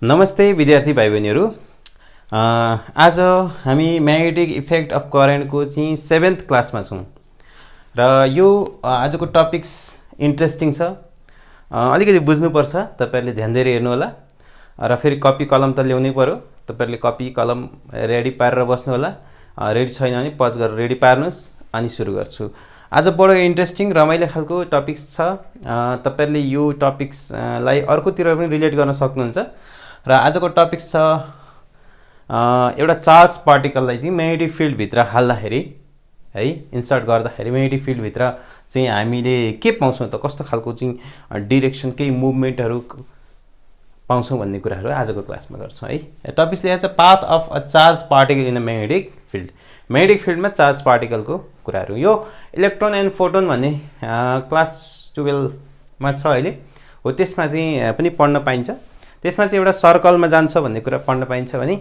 नमस्ते विद्यार्थी भाइ बहिनीहरू। आज हामी म्याग्नेटिक इफेक्ट अफ करेन्टको चाहिँ 7th क्लासमा छौँ र यो आजको टपिक्स इन्ट्रेस्टिङ छ। अलिकति बुझ्नुपर्छ, तपाईँहरूले ध्यान दिएर हेर्नु होला र फेरि कपी कलम त ल्याउनै पर्यो। तपाईँहरूले कपी कलम रेडी पारेर बस्नु होला। रेडी छैन भने पज गरेर रेडी पार्नुहोस् अनि सुरु गर्छु। आज बडो इन्ट्रेस्टिङ रमाइलो खालको टपिक्स छ। तपाईँहरूले यो टपिक्सलाई अर्कोतिर पनि रिलेट गर्न सक्नुहुन्छ र आजको टपिक्स छ एउटा चार्ज पार्टिकललाई चाहिँ म्याग्नेटिक फिल्डभित्र हाल्दाखेरि है, इन्सर्ट गर्दाखेरि म्याग्नेटिक फिल्डभित्र चाहिँ हामीले के पाउँछौँ त, कस्तो खालको चाहिँ डिरेक्सन केही मुभमेन्टहरू पाउँछौँ भन्ने कुराहरू आजको क्लासमा गर्छौँ है। टपिक्स लेखेको छ path of a charge particle in a magnetic field. Magnetic फिल्डमा चार्ज पार्टिकलको कुराहरू, यो इलेक्ट्रोन एन्ड फोटोन भन्ने क्लास 12मा छ अहिले हो, त्यसमा चाहिँ पनि पढ्न पाइन्छ। त्यसमा चाहिँ एउटा सर्कलमा जान्छ भन्ने कुरा पढ्न पाइन्छ भने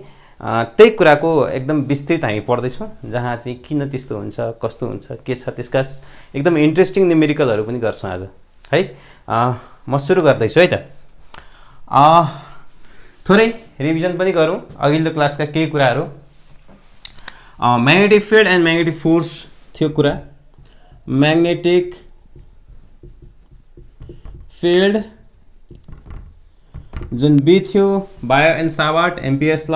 त्यही कुराको एकदम विस्तृत हामी पढ्दैछौँ, जहाँ चाहिँ किन त्यस्तो हुन्छ, कस्तो हुन्छ, के छ, त्यसका एकदम इन्ट्रेस्टिङ न्युमेरिकलहरू पनि गर्छौँ आज है। म सुरु गर्दैछु है त। थोरै रिभिजन पनि गरौँ अघिल्लो क्लासका केही कुराहरू। Magnetic field and magnetic force थियो कुरा। म्याग्नेटिक फिल्ड जुन बी थियो, बायो एन्ड सावार्ट एम्पियर्स ल।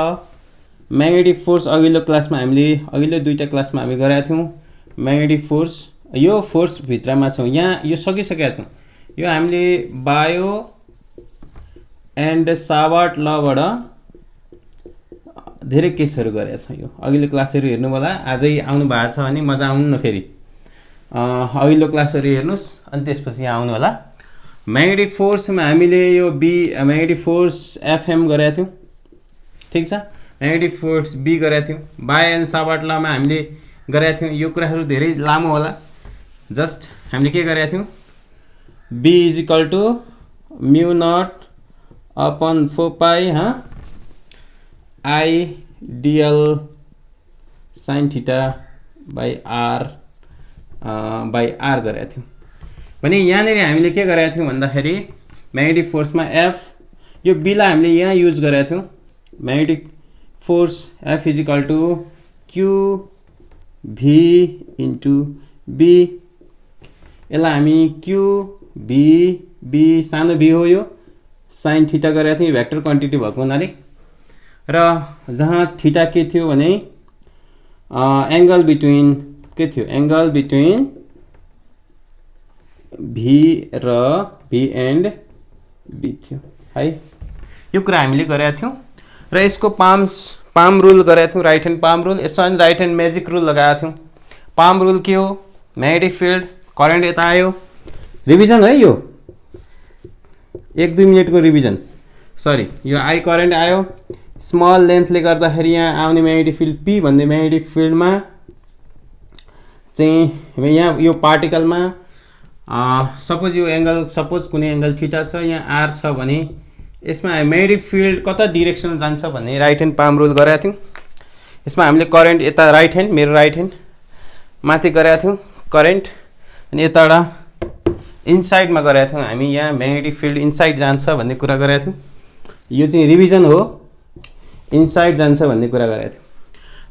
म्याग्नेटिक फोर्स अघिल्लो क्लासमा हामीले अघिल्लो दुईवटा क्लासमा हामी गरेका थियौँ। म्याग्नेटिक फोर्स, यो फोर्स भित्रमा छौँ, यहाँ यो सकिसकेका छौँ। यो हामीले बायो एन्ड सावार्ट लबाट धेरै केसहरू गरेका छौँ। यो अघिल्लो क्लासहरू हेर्नु होला, आजै आउनु भएको छ भने मजा आउनु न, फेरि अघिल्लो क्लासहरू हेर्नुहोस् अनि त्यसपछि यहाँ आउनु होला। म्याग्नेटिक फोर्समा हामीले यो म्याग्नेटिक फोर्स एफएम गरेका थियौँ, ठिक छ। म्याग्नेटिक फोर्स बी गरेका थियौँ। बायो एन्ड सावार्ट लमा हामीले गरेका थियौँ। यो कुराहरू धेरै लामो होला, जस्ट हामीले के गरेका थियौँ, B is equal to mu naught upon 4 pi I dl sine theta by r गरेका थियौँ भने यहाँनिर हामीले के गरेका थियौँ भन्दाखेरि म्याग्नेटिक फोर्समा एफ, यो बीलाई हामीले यहाँ युज गरेका थियौँ। Magnetic force F is equal to q v into B. यसलाई हामी क्यु भी, बी सानो बी हो, यो साइन थीटा गरेका थियौँ भेक्टर क्वान्टिटी भएको हुनाले। र जहाँ थीटा के थियो भने एङ्गल बिट्विन के थियो, एङ्गल बिट्विन भी र भी एन्ड बी थियो है। यो कुरा हामीले गरेका थियौँ र यसको पाम रुल गरेका थियौँ, राइट ह्यान्ड पाम रुल। यसमा पनि राइट ह्यान्ड म्याजिक रुल लगाएको थियौँ। पाम रुल के हो, म्याग्नेटिक फिल्ड करेन्ट यता आयो, रिभिजन है यो 1-2 मिनटको रिभिजन, सरी, यो आई करेन्ट आयो, स्मल लेन्थले गर्दाखेरि यहाँ आउने म्याग्नेटिक फिल्ड पी भन्ने म्याग्नेटिक फिल्डमा चाहिँ यहाँ यो पार्टिकलमा सपोज यो एङ्गल, सपोज कुनै एङ्गल थीटा छ, यहाँ आर छ भने यसमा म्याग्नेटिक फिल्ड कता डिरेक्सन जान्छ भन्ने राइट ह्यान्ड पाम रुल गरेका थियौँ। यसमा हामीले करेन्ट यता राइट ह्यान्ड, मेरो राइट ह्यान्ड माथि गरेका थियौँ करेन्ट, अनि यताबाट इनसाइडमा गरेका थियौँ हामी, यहाँ म्याग्नेटिक फिल्ड इनसाइड जान्छ भन्ने कुरा गरेका थियौँ। यो चाहिँ रिभिजन हो, इनसाइड जान्छ भन्ने कुरा गरेका थियौँ।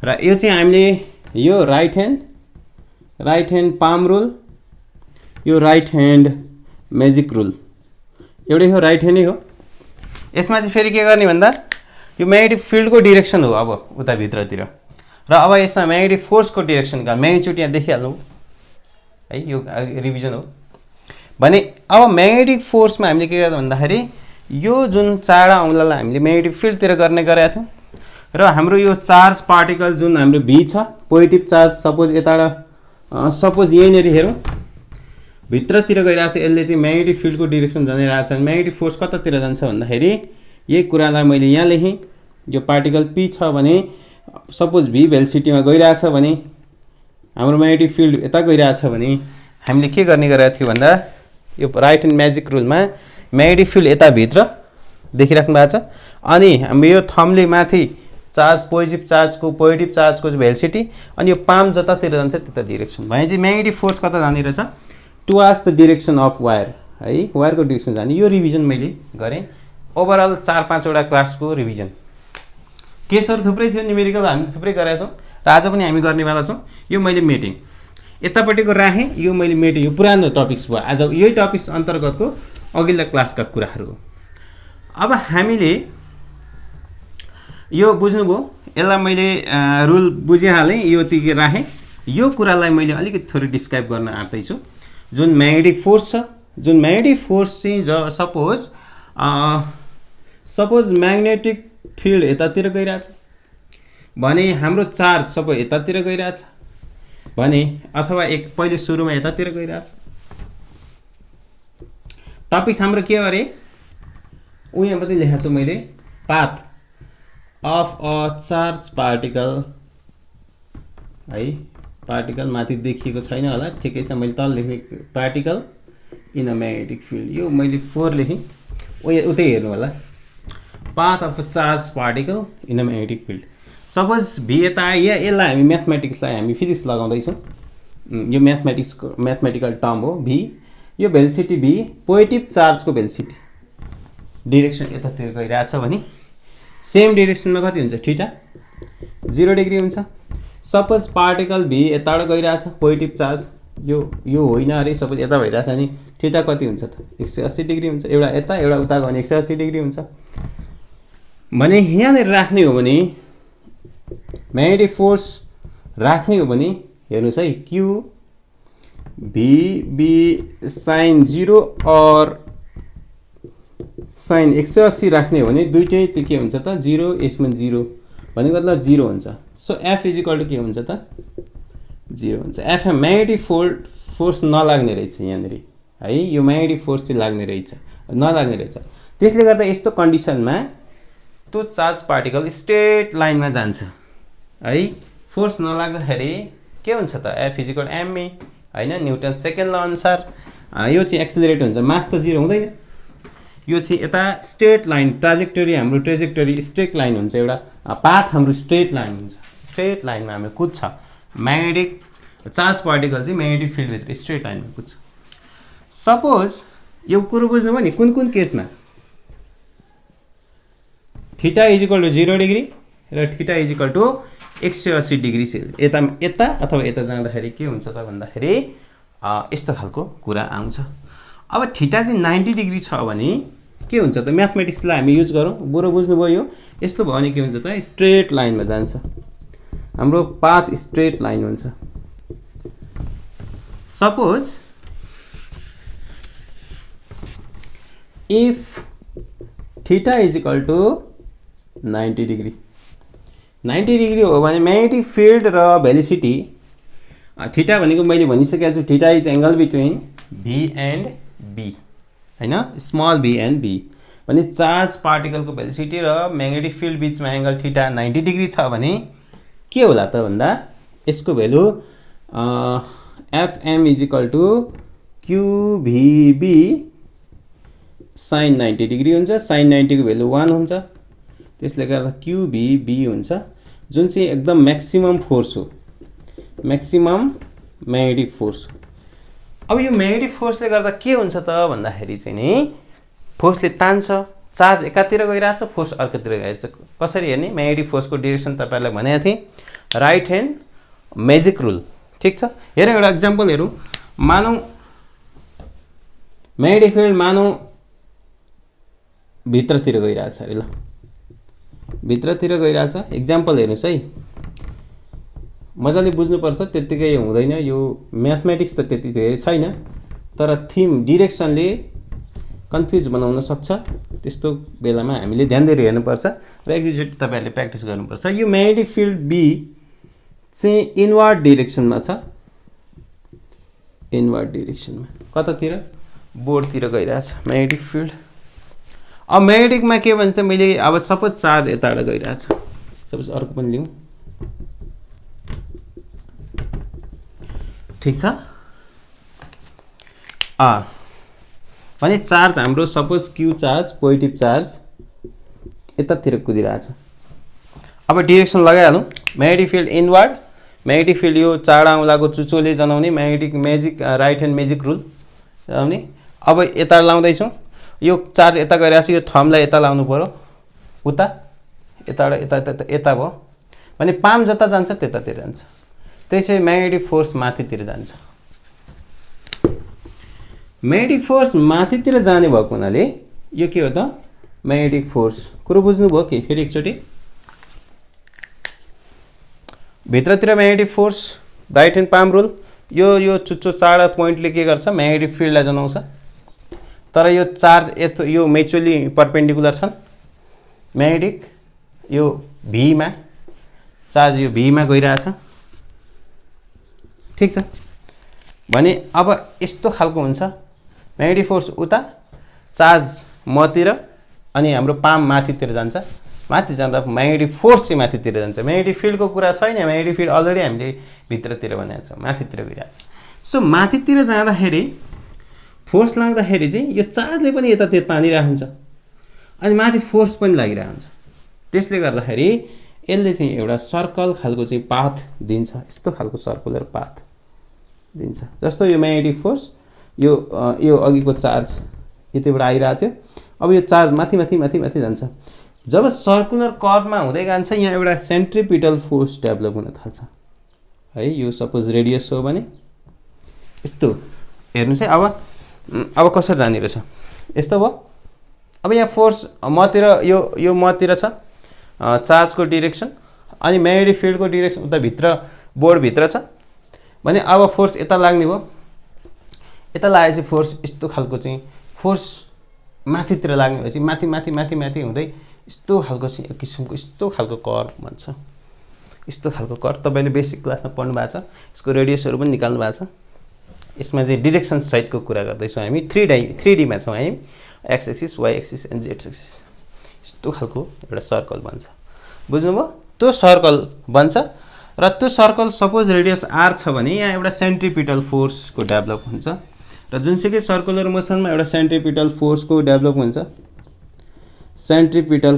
र यो चाहिँ हामीले यो राइट ह्यान्ड पाम रुल, यो राइट ह्यान्ड म्याजिक रुल एउटै हो, राइट ह्यान्डै हो। यसमा चाहिँ फेरि के गर्ने भन्दा यो म्याग्नेटिक फिल्डको डिरेक्सन हो अब उता भित्रतिर, र अब यसमा म्याग्नेटिक फोर्सको डिरेक्सन का म्याग्निट्युड यहाँ देखिहाल्नु है, यो रिभिजन हो भने। अब म्याग्नेटिक फोर्समा हामीले के गर्दा भन्दाखेरि यो जुन चारवटा औँलालाई हामीले म्याग्नेटिक फिल्डतिर गर्ने गरेका थियौँ र हाम्रो यो चार्ज पार्टिकल जुन हाम्रो भी छ, पोजिटिभ चार्ज, सपोज यताबाट सपोज यहीँनिर हेरौँ भित्रतिर गइरहेको छ, यसले चाहिँ म्याग्नेटिक फिल्डको डिरेक्सन जनाइरहेको छ। म्याग्नेटिक फोर्स कतातिर जान्छ भन्दाखेरि यही कुरालाई मैले यहाँ लेखेँ, यो पार्टिकल पी छ भने सपोज भी भेलोसिटीमा गइरहेछ भने हाम्रो म्याग्नेटिक फिल्ड यता गइरहेछ भने हामीले के गर्ने गरेको थियो भन्दा यो राइट ह्यान्ड म्याजिक रुलमा म्याग्नेटिक फिल्ड यताभित्र देखिराख्नु भएको छ, अनि हाम्रो यो थम्बले माथि चार्ज, पोजिटिभ चार्जको भेलोसिटी, अनि यो पाम जतातिर जान्छ त्यता डिरेक्सन भने चाहिँ म्याग्नेटिक फोर्स कता जाने रहेछ, towards the direction of wire है, वायरको डिरेक्सन जाने। यो रिभिजन मैले गरेँ ओभरअल 4-5 वटा क्लासको रिभिजन केसहरू थुप्रै थियो न्युमेरिकल हामी थुप्रै गरेका छौँ र आज पनि हामी गर्नेवाला छौँ यो मैले मेटेँ यतापट्टिको राखेँ यो मैले मेटेँ यो पुरानो टपिक्स भयो आज यही टपिक्स अन्तर्गतको अघिल्ला क्लासका कुराहरू हो अब हामीले यो बुझ्नुभयो यसलाई मैले रुल बुझिहालेँ यो तिर राखेँ यो कुरालाई मैले अलिकति थोरै डिस्क्राइब गर्न आँट्दैछु जुन म्याग्नेटिक फोर्स छ जुन म्याग्नेटिक फोर्स चाहिँ सपोज म्याग्नेटिक फिल्ड यतातिर गइरहेछ भने हाम्रो चार्ज सबै यतातिर गइरहेछ भने अथवा एक पहिले सुरुमा यतातिर गइरहेछ टपिक्स हाम्रो के हो अरे यहाँ पनि लेखेको छु मैले path of a charge particle है पार्टिकल माथि देखिएको छैन होला ठिकै छ मैले तल लेखेको particle in a magnetic field यो मैले 4 लेखेँ उतै हेर्नु होला path of a charge particle in a magnetic field suppose v यता यसलाई हामी म्याथमेटिक्सलाई हामी फिजिक्स लगाउँदैछौँ यो म्याथमेटिकल टर्म हो भी यो भेलोसिटी भी पोजिटिभ चार्जको भेलोसिटी डिरेक्सन यतातिर गइरहेछ भने सेम डिरेक्सनमा कति हुन्छ थीटा 0 डिग्री हुन्छ सपोज पार्टिकल भी यताबाट गइरहेछ पोजिटिभ चार्ज यो होइन अरे सपोज यता भइरहेछ भने थीटा कति हुन्छ त 180 डिग्री हुन्छ एउटा यता एउटा उता गयो भने 180 डिग्री हुन्छ भने यहाँनिर राख्ने हो भने म्याग्नेटिक फोर्स राख्ने हो भने हेर्नुहोस् है क्यू भी साइन 0 और साइन 180 राख्ने हो भने दुइटै चाहिँ के हुन्छ त 0 यसमा 0 भनेको मतलब 0 हुन्छ सो एफ इजिकल टु के हुन्छ त 0 हुन्छ एफ म्याग्नेटिक फोर्स नलाग्ने रहेछ यहाँनिर है यो म्याग्नेटिक फोर्स चाहिँ नलाग्ने रहेछ त्यसले गर्दा यस्तो कन्डिसनमा त्यो चार्ज पार्टिकल स्ट्रेट लाइनमा जान्छ है फोर्स नलाग्दाखेरि के हुन्छ त एफ इजिकल एमए हैन न्युटन सेकेन्ड ल अनुसार यो चाहिँ एक्सिलरेट हुन्छ मास त 0 हुँदैन यो चाहिँ यता स्ट्रेट लाइन हाम्रो ट्रेजेक्टरी स्ट्रेट लाइन हुन्छ एउटा पाथ हाम्रो स्ट्रेट लाइन हुन्छ स्ट्रेट लाइनमा हाम्रो कुद्छ म्याग्नेटिक चार्ज पार्टिकल चाहिँ म्याग्नेटिक फिल्डभित्र स्ट्रेट लाइनमा कुद्छ सपोज यो कुरो बुझ्नुभयो नि कुन केसमा थीटा इजिकल टु 0 डिग्री र थीटा इजिकल टु 180 डिग्री यता अथवा यता जाँदाखेरि के हुन्छ त भन्दाखेरि यस्तो खालको कुरा आउँछ अब थीटा चाहिँ 90 डिग्री छ भने के हुन्छ त म्याथमेटिक्सलाई हामी युज गरौँ बुझ्नु बुझ्नुभयो यो यस्तो भयो भने के हुन्छ त स्ट्रेट लाइनमा जान्छ हाम्रो पाथ स्ट्रेट लाइन हुन्छ suppose if theta is equal to 90 degree हो भने म्याग्नेटिक फिल्ड र भेलोसिटी थीटा भनेको मैले भनिसकेको छु theta is angle between v and B हैन स्मल भी एन्ड बी भने चार्ज पार्टिकलको भेलोसिटी र म्याग्नेटिक फिल्ड बीचमा एंगल थीटा 90 डिग्री छ भने के होला त भन्दा यसको value FM is equal to q v B sine 90 degree हुन्छ साइन 90 को भ्यालु 1 हुन्छ त्यसले गर्दा क्यूभीबी हुन्छ जुन चाहिँ एकदम म्याक्सिमम फोर्स हो म्याक्सिमम म्याग्नेटिक फोर्स अब यो म्याग्नेटिक फोर्सले गर्दा के हुन्छ त भन्दाखेरि चाहिँ नि फोर्सले तान्छ चार्ज एकातिर गइरहेछ फोर्स अर्कोतिर गइरहेछ कसरी हेर्ने म्याग्नेटिक फोर्सको डाइरेक्सन तपाईहरुलाई भनेको थिए राइट ह्यान्ड म्याजिक रुल ठीक छ हेरौँ एउटा एक्जाम्पल हेरौँ मानौ म्याग्नेटिक फिल्ड मानौ भित्रतिर गइरहेछ अरे ल भित्रतिर गइरहेछ एक्जाम्पल हेर्नुस् है मजाले बुझ्नुपर्छ त्यतिकै हुँदैन यो म्याथमेटिक्स त त्यति धेरै छैन तर थीम डाइरेक्सनले कन्फ्युज बनाउन सक्छ त्यस्तो बेलामा हामीले ध्यान दिएर हेर्नुपर्छ र एकचोटि तपाईहरुले प्र्याक्टिस गर्नुपर्छ यो म्याग्नेटिक फिल्ड बी चाहिँ इनवर्ड डाइरेक्सनमा छ इनवर्ड डाइरेक्सनमा कतातिर बोर्डतिर गइरहेछ म्याग्नेटिक फिल्ड अब म्याग्नेटिकमा के भन्छ मैले अब सपोज चार्ज यताबाट गइरहेछ सपोज अर्को पनि लिउँ ठीक छ भने चार्ज हाम्रो suppose q charge positive charge यतातिर कुदिरहेछ अब डाइरेक्सन लगाइहालौँ magnetic field inward magnetic field यो चाडा औँलाको चुचोले जनाउने magnetic magic right hand magic rule जनाउने अब यता लाउँदैछौँ यो चार्ज यता गइरहेको छ, यो थम्बलाई यता लाउनु पर्यो, उता यताबाट यता यता यता भयो भने पाम जता जान्छ त्यतातिर जान्छ। त्यसै म्याग्नेटिक फोर्स माथितिर जान्छ। म्याग्नेटिक फोर्स माथितिर जाने भएको हुनाले यो के हो त म्याग्नेटिक फोर्स। कुरो बुझ्नुभयो कि फेरि एकचोटि भित्रतिर magnetic force right hand palm rule यो चुच्चो चाडा पोइन्टले के गर्छ म्याग्नेटिक फिल्डलाई जनाउँछ। तर यो चार्ज यो म्युचुअली परपेन्डिकुलर छन् म्याग्नेटिक यो भीमा चार्ज यो भीमा गइरहेछ ठीक छ भने अब यस्तो खालको हुन्छ म्याग्नेटिक फोर्स उता चार्ज मतिर अनि हाम्रो पाम माथितिर जान्छ। माथि जाँदा म्याग्नेटिक फोर्स चाहिँ माथितिर जान्छ। म्याग्नेटिक फिल्डको कुरा छैन, म्याग्नेटिक फिल्ड अलरेडी हामीले भित्रतिर बनाएको छ माथितिर गइरहेछ। सो माथितिर जाँदाखेरि फोर्स लाग्दाखेरि चाहिँ यो चार्जले पनि यतातिर तानिरहेको हुन्छ अनि माथि फोर्स पनि लागिरहेको हुन्छ। त्यसले गर्दाखेरि यसले चाहिँ एउटा सर्कल खालको चाहिँ पाथ दिन्छ, यस्तो खालको सर्कुलर पाथ दिन्छ। जस्तो यो म्याग्नेटिक फोर्स यो अघिको चार्ज यतिबाट आइरहेको थियो, अब यो चार्ज माथि माथि माथि माथि जान्छ। जब सर्कुलर कर्वमा हुँदै जान्छ यहाँ एउटा सेन्ट्रिपिटल फोर्स डेभलप हुन थाल्छ है। यो सपोज रेडियस हो भने यस्तो हेर्नुहोस् है। अब कसरी जाने रहेछ यस्तो भयो। अब यहाँ फोर्स मतिर यो मतिर छ चार्जको डिरेक्सन अनि म्याग्नेटिक फिल्डको डिरेक्सन उता भित्र बोर्डभित्र छ भने अब फोर्स यता लाग्ने भयो। यता लागेपछि फोर्स यस्तो खालको चाहिँ फोर्स माथितिर लाग्ने भएपछि माथि माथि माथि माथि हुँदै यस्तो खालको चाहिँ एक किसिमको यस्तो खालको कर्व भन्छ। यस्तो खालको कर्व तपाईँले बेसिक क्लासमा पढ्नु भएको छ, यसको रेडियसहरू पनि निकाल्नु भएको छ। यसमा चाहिँ डिरेक्सन सहितको कुरा गर्दैछौँ हामी। 3D मा छौँ हामी, X axis Y axis and Z axis. यस्तो खालको एउटा सर्कल बन्छ, बुझ्नुभयो? त्यो सर्कल बन्छ र त्यो सर्कल सपोज रेडियस आर छ भने यहाँ एउटा सेन्ट्रिपिटल फोर्सको डेभलप हुन्छ र जुनसुकै सर्कुलर मोसनमा एउटा सेन्ट्रिपिटल फोर्सको डेभलप हुन्छ। सेन्ट्रिपिटल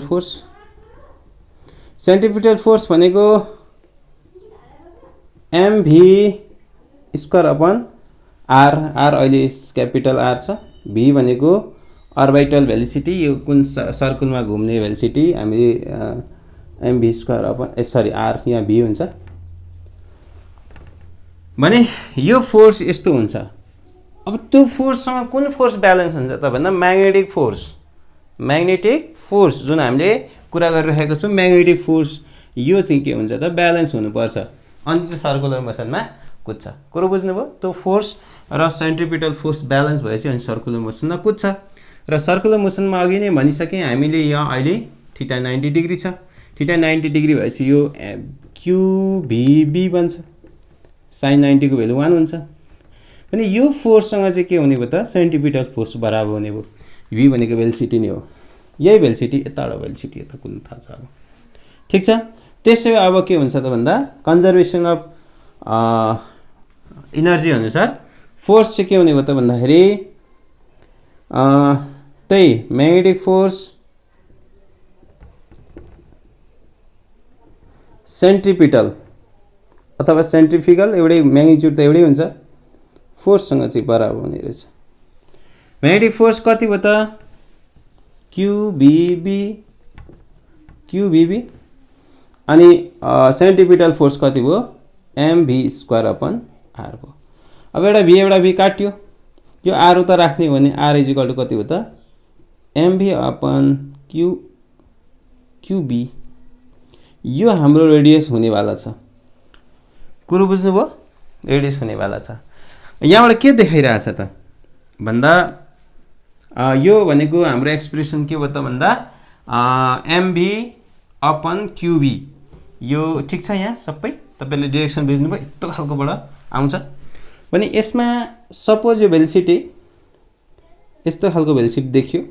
फोर्स भनेको mv स्क्वायर अपन आर अहिले क्यापिटल आर छ। भी भनेको अर्बिटल भेलोसिटी, यो कुन सर्कलमा घुम्ने भेलोसिटी हामीले mv स्क्वायर अपन आर यहाँ भी हुन्छ भने यो फोर्स यस्तो हुन्छ। अब त्यो फोर्ससँग कुन फोर्स ब्यालेन्स हुन्छ त भन्दा म्याग्नेटिक फोर्स जुन हामीले कुरा गरिरहेको छौँ म्याग्नेटिक फोर्स यो चाहिँ के हुन्छ त ब्यालेन्स हुनुपर्छ अनि चाहिँ सर्कुलर मोसनमा कुद्छ। कुरो बुझ्नुभयो? त्यो फोर्स र सेन्ट्रिपिटल फोर्स ब्यालेन्स भएपछि अनि सर्कुलर मोसनमा कुद्छ र सर्कुलर मोसनमा अघि नै भनिसकेँ हामीले यहाँ अहिले थीटा 90 डिग्री छ। थीटा 90 डिग्री भएपछि यो क्युभी बन्छ, साइन 90 को भेल्यु 1 हुन्छ भने यो फोर्ससँग चाहिँ के हुने भयो त सेन्ट्रिपिटल फोर्स बराबर हुने भयो। भी भनेको भेलोसिटी नै हो, यही भेलोसिटी यताबाट भेलोसिटी यता कुद्न थाल्छ अब ठिक छ। त्यसै अब के हुन्छ त भन्दा कन्जर्भेसन अफ इनर्जी अनुसार फोर्स चाहिँ के हुने भयो त भन्दाखेरि त्यही म्याग्नेटिक फोर्स सेन्ट्रिपिटल अथवा सेन्ट्रिफिकल एउटै म्याग्निट्युड त एउटै हुन्छ, फोर्ससँग चाहिँ बराबर हुने रहेछ। म्याग्नेटिक फोर्स कति भयो त क्युबिबी अनि सेन्ट्रिपिटल फोर्स कति भयो mv स्क्वायर अपन आर भयो। अब एउटा भी काट्यो, यो आर उता राख्ने हो भने आर इजिकल टु कति हो त mv अपन क्युबी। यो हाम्रो रेडियस हुनेवाला छ। कुरो बुझ्नुभयो? रेडियस हुनेवाला छ। यहाँबाट के देखाइरहेछ त भन्दा यो भनेको हाम्रो एक्सप्रेसन के हो त भन्दा mv अपन क्युबी। यो ठिक छ यहाँ सबै तपाईँले डिरेक्सन बुझ्नुभयो? यस्तो खालकोबाट आउँछ भने यसमा सपोज यो भेलोसिटी यस्तो खालको भेलोसिटी देखियो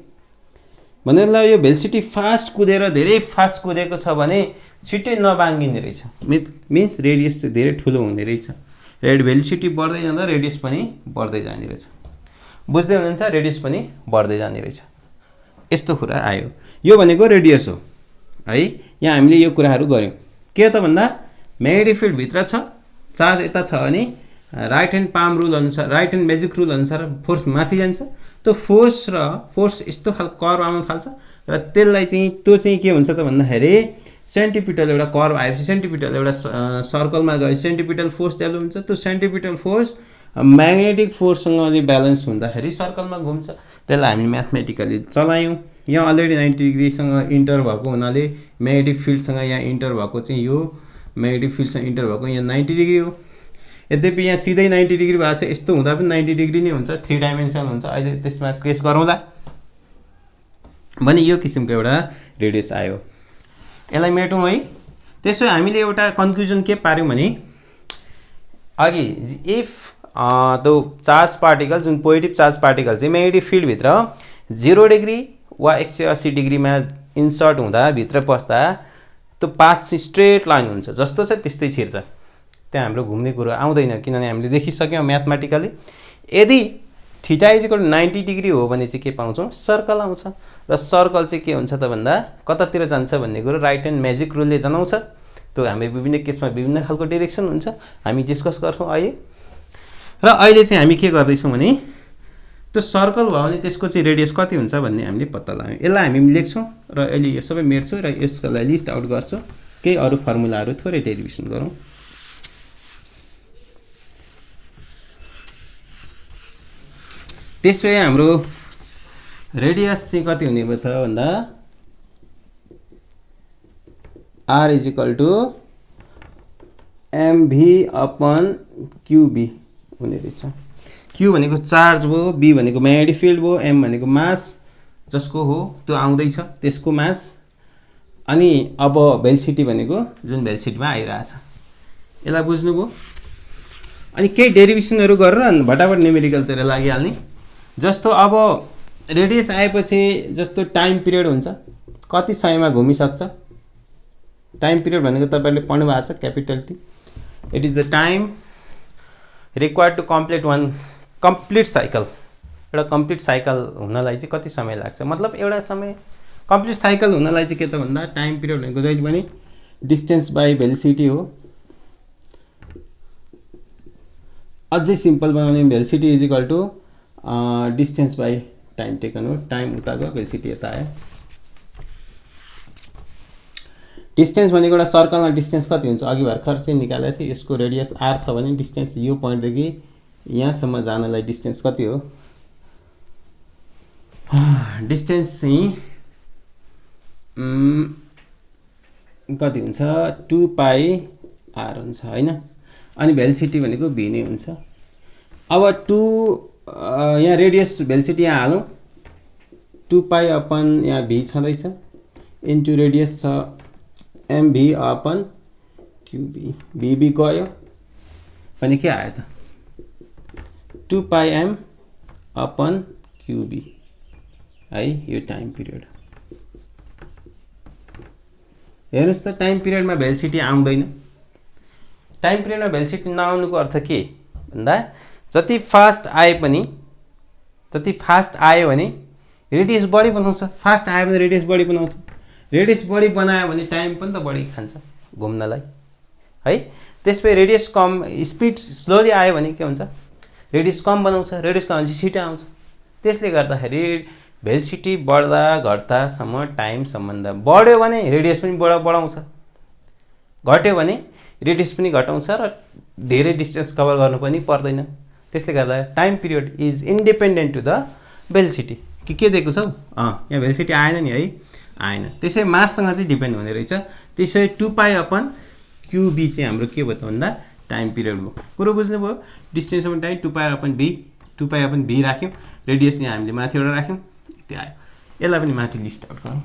भनेर यो भेलोसिटी फास्ट कुदेर धेरै फास्ट कुदेको छ भने छिट्टै नबाङ्गिने रहेछ। मिन्स रेडियस चाहिँ धेरै ठुलो हुने रहेछ। भेलोसिटी बढ्दै जाँदा रेडियस पनि बढ्दै जाने रहेछ। बुझ्दै हुनुहुन्छ? रेडियस पनि बढ्दै जाने रहेछ। यस्तो कुरा आयो। यो भनेको रेडियस हो है। यहाँ हामीले यो कुराहरू गऱ्यौँ के त भन्दा म्याग्नेटिक फिल्ड भित्र छ, चार्ज यता छ भने राइट ह्यान्ड पाम रुल अनुसार राइट ह्यान्ड म्याजिक रुल अनुसार फोर्स माथि जान्छ त्यो फोर्स यस्तो खालको कर्भ आउन थाल्छ र त्यसलाई चाहिँ त्यो चाहिँ के हुन्छ त भन्दाखेरि सेन्टिपिटल एउटा कर्भ आएपछि सेन्टिपिटल एउटा सर्कलमा गए सेन्टिपिटल फोर्स डेभलप हुन्छ। त्यो सेन्टिपिटल फोर्स म्याग्नेटिक फोर्ससँग चाहिँ ब्यालेन्स हुँदाखेरि सर्कलमा घुम्छ। त्यसलाई हामी म्याथमेटिकली चलायौँ। यहाँ अलरेडी 90 डिग्रीसँग इन्टर भएको हुनाले म्याग्नेटिक फिल्डसँग यहाँ इन्टर भएको चाहिँ यो म्याग्नेटिक फिल्डसँग इन्टर भएको यहाँ 90 डिग्री हो। यद्यपि यहाँ सिधै 90 डिग्री भएको छ, यस्तो हुँदा पनि 90 डिग्री नै हुन्छ, 3 डाइमेन्सनल हुन्छ। अहिले त्यसमा केस गरौँला भने यो किसिमको एउटा रेडियस आयो, यसलाई मेटौँ है। त्यसो हामीले एउटा कन्क्लुजन के पार्यौँ भने अघि इफ त्यो चार्ज पार्टिकल जुन पोजिटिभ चार्ज पार्टिकल चाहिँ म्याग्नेटिक फिल्डभित्र 0 डिग्री वा 180 डिग्रीमा इन्सर्ट हुँदा भित्र पस्दा त्यो पाथ चाहिँ स्ट्रेट लाइन हुन्छ, जस्तो छ त्यस्तै छिर्छ, त्यहाँ हाम्रो घुम्ने कुरो आउँदैन। किनभने हामीले देखिसक्यौँ म्याथमेटिकली यदि थीटा इक्वल 90 डिग्री हो भने चाहिँ के पाउँछौँ, सर्कल आउँछ। र सर्कल चाहिँ के हुन्छ त भन्दा कतातिर जान्छ भन्ने कुरो राइट ह्यान्ड म्याजिक रुलले जनाउँछ। त्यो हामी विभिन्न केसमा विभिन्न खालको डिरेक्सन हुन्छ, हामी डिस्कस गर्छौँ अहिले। र अहिले चाहिँ हामी के गर्दैछौँ भने त्यो सर्कल भयो भने त्यसको चाहिँ रेडियस कति हुन्छ भन्ने हामीले पत्ता लगायौँ। यसलाई हामी लेख्छौँ र अहिले यो सबै मेट्छु र यसको लागि लिस्ट आउट गर्छु। केही अरू फर्मुलाहरू थोरै डेरिभेसन गरौँ। त्यसो भए हाम्रो रेडियस चाहिँ कति हुने भयो त भन्दा r = mv/qb हुने रहेछ। q भनेको चार्ज भयो, b भनेको म्याग्नेटिक फिल्ड भयो, m भनेको मास जसको हो त्यो आउँदैछ त्यसको मास, अनि अब भेलोसिटी भनेको जुन भेलोसिटीमा आइरहेछ। यसलाई बुझ्नुभयो। अनि केही डेरिभेसनहरू गरेर भटाभट न्युमेरिकलतिर लागिहाल्ने। जस्तो अब रेडियस आएपछि जस्तो टाइम पिरियड हुन्छ, कति समयमा घुमिसक्छ। टाइम पिरियड भनेको तपाईँले पढ्नु भएको छ, capital T. It is the time required to complete one complete cycle. एउटा कम्प्लिट साइकल हुनलाई चाहिँ कति समय लाग्छ, मतलब एउटा समय कम्प्लिट साइकल हुनलाई चाहिँ के त भन्दा टाइम पिरियड भनेको जहिले पनि डिस्टेन्स बाई भेलोसिटी हो। अझै सिम्पल बनाउने velocity = distance by time taken हो। टाइम उता गयो, भेलोसिटी यता आयो। डिस्टेन्स भनेको एउटा सर्कलमा डिस्टेन्स कति हुन्छ अघि भर्खर चाहिँ निकालेको थिएँ। यसको रेडियस r छ भने डिस्टेन्स यो पोइन्टदेखि यहाँसम्म जानलाई डिस्टेन्स कति हो, डिस्टेन्स चाहिँ कति हुन्छ 2πr हुन्छ हैन। अनि भेलोसिटी भनेको v नै हुन्छ। अब यहाँ रेडियस भेलोसिटी यहाँ हालौँ, 2π अपन यहाँ v छँदैछ इन्टु रेडियस छ mv/qb। v गयो भने के आयो त 2πm/qb है। यो टाइम पिरियड हेर्नुहोस् त, टाइम पिरियडमा भेलोसिटी आउँदैन। टाइम पिरियडमा भेलोसिटी नआउनुको अर्थ के भन्दा जति फास्ट आयो भने रेडियस बढी बनाउँछ। फास्ट आयो भने रेडियस बढी बनाउँछ, रेडियस बढी बनायो भने टाइम पनि त बढी खान्छ घुम्नलाई है। त्यसपछि रेडियस कम, स्पिड स्लोली आयो भने के हुन्छ, रेडियस कम बनाउँछ, रेडियस कम भनेपछि छिटो आउँछ। त्यसले गर्दाखेरि भेलोसिटी बढ्दा घट्दासम्म टाइम सम्बन्ध बढ्यो भने रेडियस पनि बढाउँछ, घट्यो भने रेडियस पनि घटाउँछ र धेरै डिस्टेन्स कभर गर्नु पनि पर्दैन। त्यसले गर्दा time period is independent to the velocity. के दिएको छौ, यहाँ भेलोसिटी आएन नि है, आएन। त्यसै माससँग चाहिँ डिपेन्ड हुने रहेछ। त्यसै 2π/qb चाहिँ हाम्रो के भयो त भन्दा टाइम पिरियड भयो। कुरो बुझ्नुभयो। डिस्टेन्समा टाइम 2π/v, 2π/v राख्यौँ, रेडियस यहाँ हामीले माथिबाट राख्यौँ, यति आयो। यसलाई पनि माथि लिस्ट आउट गरौँ।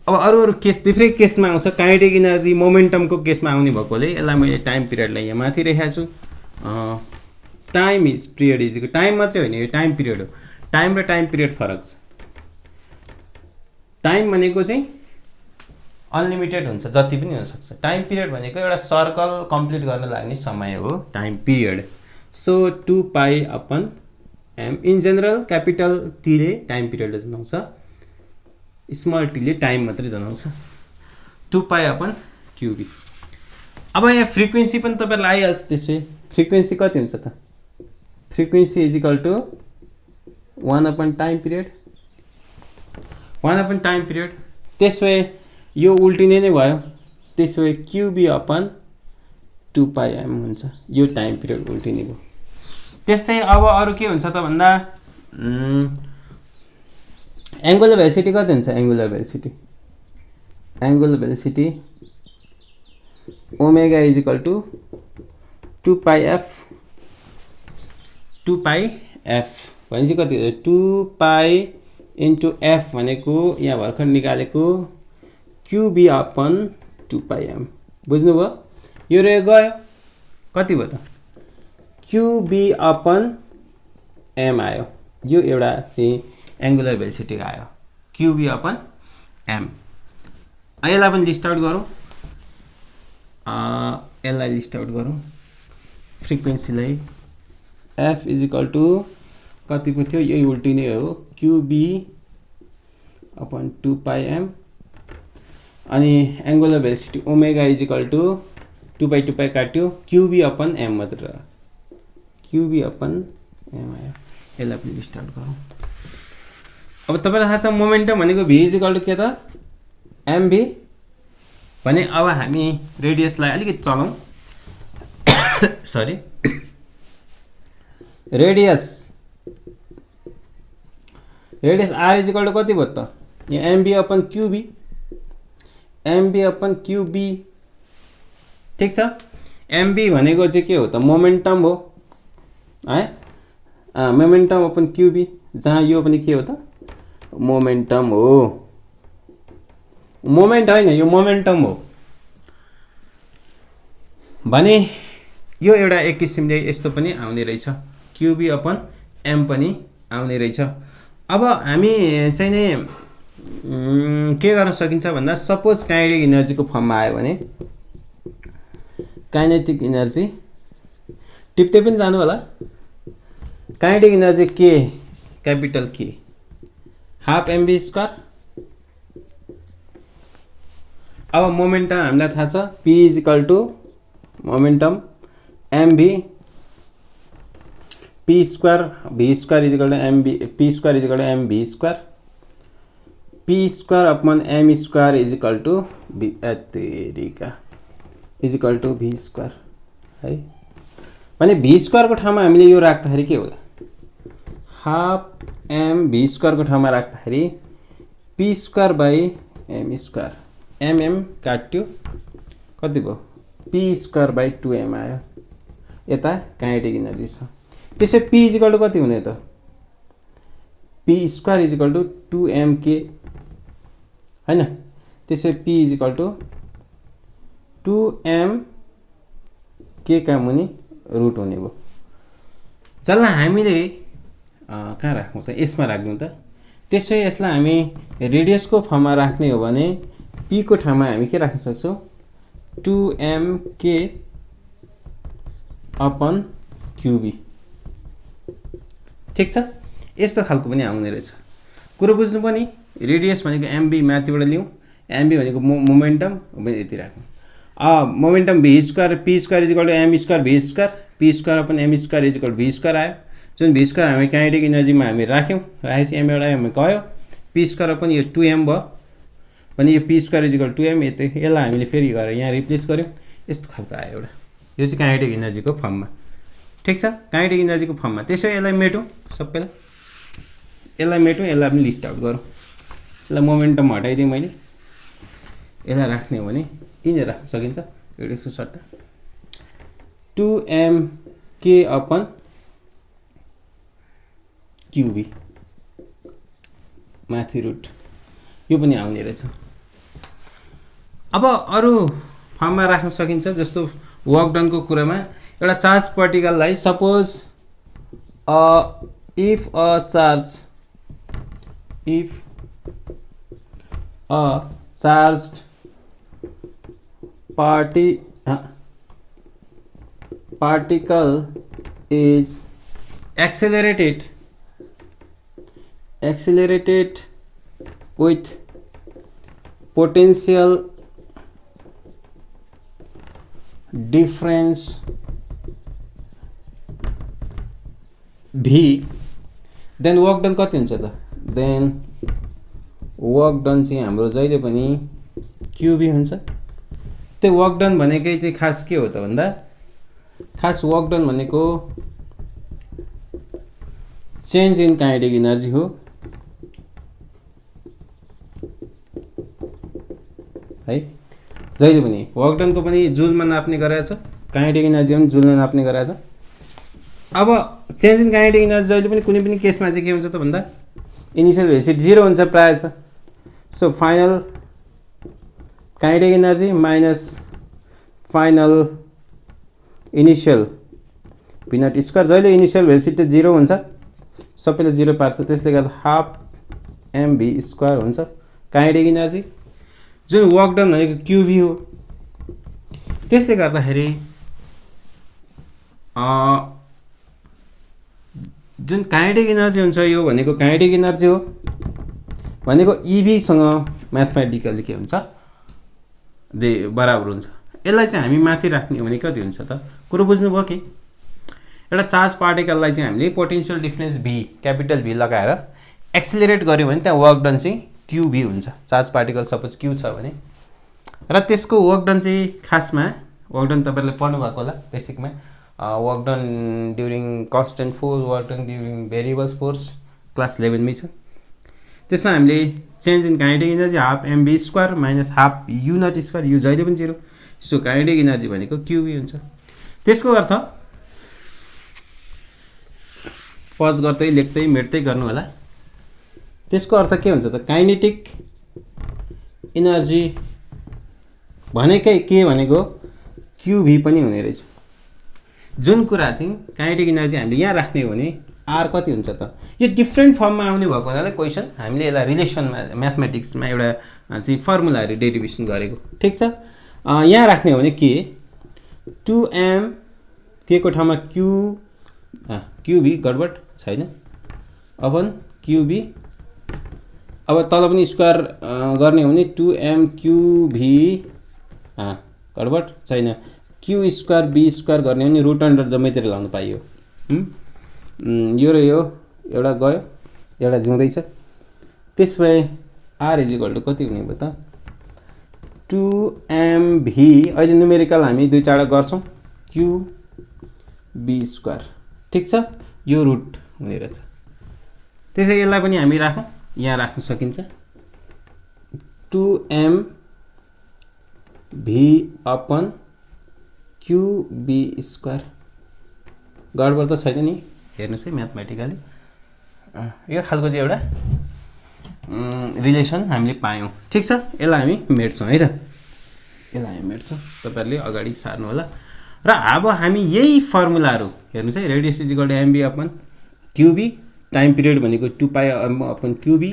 अब अरू केस डिफ्रेन्ट केसमा आउँछ। काइनेटिक इनर्जी मोमेन्टमको केसमा आउने भएकोले यसलाई मैले टाइम पिरियडलाई यहाँ माथि राखेको छु। Time is period is time मात्रै होइन, यो टाइम पिरियड हो। टाइम र टाइम पिरियड फरक छ। टाइम भनेको चाहिँ अनलिमिटेड हुन्छ, जति पनि हुनसक्छ। टाइम पिरियड भनेको एउटा सर्कल कम्प्लिट गर्न लाग्ने समय हो time period. So 2π/m in general capital टीले टाइम पिरियड जनाउँछ, स्मल टीले टाइम मात्रै जनाउँछ। 2π/qb। अब यहाँ फ्रिक्वेन्सी पनि तपाईँलाई आइहाल्छ। त्यसै फ्रिक्वेन्सी कति हुन्छ त, फ्रिक्वेन्सी = 1 टाइम पिरियड त्यसो भए यो उल्टिने नै भयो त्यसो भए क्युबी अपन 2 पाई एम हुन्छ यो टाइम पिरियड उल्टिने भयो त्यस्तै अब अरु के हुन्छ त भन्दा एंगुलर भेलोसिटी कति हुन्छ angular velocity omega is equal to 2 pi F भनेपछि कति हो 2 पाई इन्टु एफ भनेको यहाँ भर्खर निकालेको क्युबी अपन 2 पाई एम बुझ्नुभयो यो रे गयो कति भयो त क्युबी अपन एम आयो यो एउटा चाहिँ एंगुलर भेलोसिटी आयो क्युबी अपन एम यसलाई पनि लिस्ट आउट गरौँ यसलाई लिस्ट आउट गरौँ फ्रिक्वेन्सीलाई एफ इज इक्वल टू कति पो थियो यही उल्टिने हो क्युबी अपन 2 पाई एम अनि angular velocity omega is equal to 2 pi काट्यो क्युबी अपन एम मात्र क्युबी अपन एम आयो यसलाई पनि लिस्ट आउट गरौँ अब तपाईलाई थाहा छ मोमेन्टम भनेको v इज इक्वल टू के त mv भने अब हामी रेडियसलाई अलिकति चलाउँ sorry radius r is equal to कति भयो त यहाँ mv अपन क्युबी ठीक छ mv भनेको चाहिँ के हो त मोमेन्टम हो है मोमेन्टम अपन क्युबी जहाँ यो पनि के हो त मोमेन्टम हो मोमेन्ट हैन यो मोमेन्टम हो भने यो एउटा एक किसिमले यस्तो पनि आउने रहेछ क्युबी अपन एम पनि आउने रहेछ अब हामी चाहिँ नि के गर्न सकिन्छ भन्दा सपोज काइनेटिक एनर्जीको फर्ममा आयो भने काइनेटिक एनर्जी टिप्दै पनि जानु होला kinetic energy K capital K half mv square अब मोमेन्टम हामीलाई थाहा छ p is equal to momentum mv p square v square is equal to mv p square is equal to mv square p square upon m square is equal to v तेरिका is equal to v square है भने v square को ठाउँमा हामीले यो राख्दाखेरि के होला हाफ m v स्क्वायर को ठाउँमा राख्दाखेरि p square by m square mm काट्यो कति भयो p स्क्वायर बाइ 2m आयो यता काइनेटिक एनर्जी छ त्यसै p इज इक्वल टू कति हुने त p square is equal to 2mk हैन त्यसै p is equal to 2mk का मुनि रुट हुने भयो जसलाई हामीले कहाँ राखौँ त यसमा राख्दिउँ त त्यसै यसलाई हामी रेडियसको फर्ममा राख्ने हो भने p को ठाउँमा हामी के राख्न सक्छौं 2mk अपन क्युबी ठीक छ यस्तो खालको पनि आउने रहेछ कुरो बुझ्नु पनि रेडियस भनेको mv माथिबाट लिउँ mv भनेको मोमेन्टम यति राखौँ momentum v square p square is equal to m square v square p square upon m square is equal to v square आयो जुन v स्क्वायर हामी काइनेटिक एनर्जीमा हामी राख्यौं राखेपछि m एउटा m गयो p स्क्वायर अपन यो 2m भयो भने यो p square is equal to 2m यसलाई हामीले फेरि गरेर यहाँ रिप्लेस गर्यौं यस्तो खालको आयो एउटा यो चाहिँ काइनेटिक एनर्जीको फर्ममा ठीक छ काइनेटिक एनर्जीको फर्ममा त्यसै यसलाई मेटौं सबैलाई यसलाई मेटौं यसलाई पनि लिस्ट आउट गरौँ यसलाई मोमेन्टम हटाइदिएँ मैले यसलाई राख्ने हो भने यिन राख्न सकिन्छ रेडियसको सट्टा 2mk अपन क्युबी माथि रुट यो पनि आउने रहेछ अब अरु फर्ममा राख्न सकिन्छ जस्तो वर्क डन को कुरामा एउटा चार्ज पार्टिकललाई suppose if a charged particle is accelerated with potential difference v then work done कति हुन्छ त? देन वर्क डन चाहिँ हाम्रो जहिले पनि क्युबी हुन्छ। त्यो वर्क डन भनेकै चाहिँ खास के हो त भन्दा खास वर्क डन भनेको चेन्ज इन काइनेटिक एनर्जी हो है। जहिले पनि वर्क डनको पनि जुलमा नाप्ने गरेको छ, काइनेटिक एनर्जी पनि जुलमा नाप्ने गरेको छ। अब चेन्ज इन काइनेटिक एनर्जी जहिले पनि कुनै पनि केसमा चाहिँ के हुन्छ त भन्दा इनिशियल भेलोसिटी 0 हुन्छ प्रायः छ। So final kinetic energy minus final initial v naught square, जहिले इनिशियल भेलोसिटी 0 हुन्छ, सबैले 0 पार्छ, त्यसले गर्दा हाफ mv स्क्वायर हुन्छ काइनेटिक एनर्जी, जुन वर्क डन भनेको क्युबी हो। त्यसले गर्दाखेरि जुन काइनेटिक एनर्जी हुन्छ यो भनेको काइनेटिक एनर्जी हो भनेको इभी सँग म्याथमेटिकली के हुन्छ बराबर हुन्छ। यसलाई चाहिँ हामी माथि राख्ने हो भने कति हुन्छ त? कुरो बुझ्नुभयो कि? एउटा चार्ज पार्टिकललाई चाहिँ हामीले पोटेन्शियल डिफरेन्स भी क्यापिटल भी लगाएर एक्सिलरेट गर्यो भने त्यहाँ वर्क डन चाहिँ क्युबी हुन्छ। चार्ज पार्टिकल सपोज क्यू छ भने र त्यसको वर्क डन चाहिँ खासमा वर्क डन तपाईहरुले पढ्नु भएको होला बेसिकमा, work done during constant force, work done during variables force class 11 मै छ। त्यसमा हामीले change in kinetic energy half mv square minus half u naught square, u जहिले पनि 0, सो काइनेटिक एनर्जी भनेको क्युबी हुन्छ। त्यसको अर्थ पज गर्दै लेख्दै मेट्दै गर्नु होला। त्यसको अर्थ के हुन्छ त? काइनेटिक एनर्जी भनेकै के भनेको क्युबी पनि हुने रहेछ। जुन कुरा चाहिँ काइनेटिक एनर्जी हामीले यहाँ राख्ने हो भने आर कति हुन्छ त? यो डिफ्रेन्ट फर्ममा आउने भएको हुनाले क्वेसन हामीले यसलाई रिलेसनमा म्याथमेटिक्समा एउटा चाहिँ फर्मुलाहरू डेरिभेसन गरेको, ठिक छ। यहाँ राख्ने हो भने के 2m के को ठाउँमा क्युबी गडबड छैन अपन क्युबी, अब तल पनि स्क्वायर गर्ने हो भने 2m क्युबी गडबड छैन, क्यू स्क्वायर बी स्क्वायर गर्ने हो भने रुट अन्डर जम्मैतिर लाउनु पाइयो। यो र यो एउटा गयो, एउटा जिउँदैछ। त्यसपछि आर इज इक्वल टु कति हुने भयो त? 2mv, अहिले न्युमेरिकल हामी दुई चारवटा गर्छौँ, क्यू बी स्क्वायर, ठिक छ। यो रुट हुने रहेछ। त्यसै यसलाई पनि हामी राखौँ, यहाँ राख्न सकिन्छ 2mv अपन क्युबी स्क्वायर, गडबड त छैन नि? हेर्नुहोस् है म्याथमेटिकली यो खालको चाहिँ एउटा रिलेसन हामीले पायौँ, ठिक छ। यसलाई हामी मेट्छौँ है त, यसलाई हामी मेट्छौँ, तपाईँहरूले अगाडि सार्नु होला। र अब हामी यही फर्मुलाहरू हेर्नुहोस् है, radius is equal to mv upon q B, time period भनेको 2π upon q B,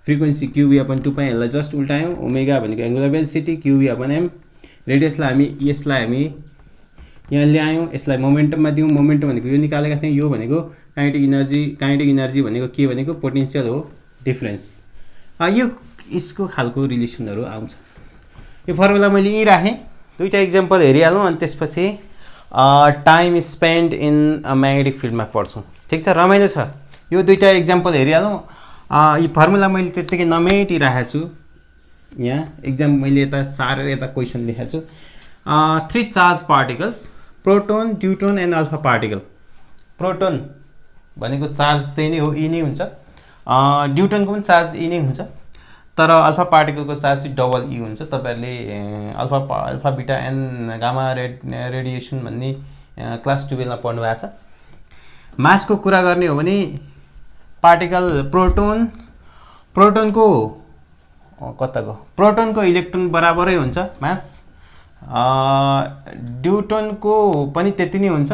frequency q B upon 2π, यसलाई जस्ट उल्टायौँ, ओमेगा भनेको angular velocity q B upon m, रेडियसलाई हामी यसलाई हामी यहाँ ल्यायौँ, यसलाई मोमेन्टममा दिउँ, मोमेन्टम भनेको यो निकालेका थियौँ, यो भनेको काइनेटिक एनर्जी भनेको के भनेको पोटेन्सियल हो डिफरेन्स। यो यसको खालको रिलेसनहरू आउँछ। यो फर्मुला मैले यहीँ राखेँ, दुईवटा इक्जाम्पल हेरिहालौँ अनि त्यसपछि टाइम स्पेन्ड इन म्याग्नेटिक फिल्डमा पढ्छौँ, ठिक छ। रमाइलो छ, यो दुईवटा इक्जाम्पल हेरिहालौँ। यो फर्मुला मैले त्यत्तिकै नमेटिराखेको छु, यहाँ इक्जाम मैले यता सारेर यता क्वेसन लेखेको छु। 3 charge particles, proton, deuteron and alpha particle. Proton भनेको चार्ज त्यही नै हो, ई नै हुन्छ। ड्युटोनको पनि चार्ज ई नै हुन्छ, तर अल्फा पार्टिकलको चार्ज चाहिँ डबल ई हुन्छ। तपाईँहरूले अल्फा बिटा एन गामा रेडिएसन भन्ने क्लास 12 मा पढ्नु भएको छ। मासको कुरा गर्ने हो भने पार्टिकल प्रोटोनको कताको प्रोटोनको इलेक्ट्रोन बराबरै हुन्छ मास, ड्युटोनको पनि त्यति नै हुन्छ,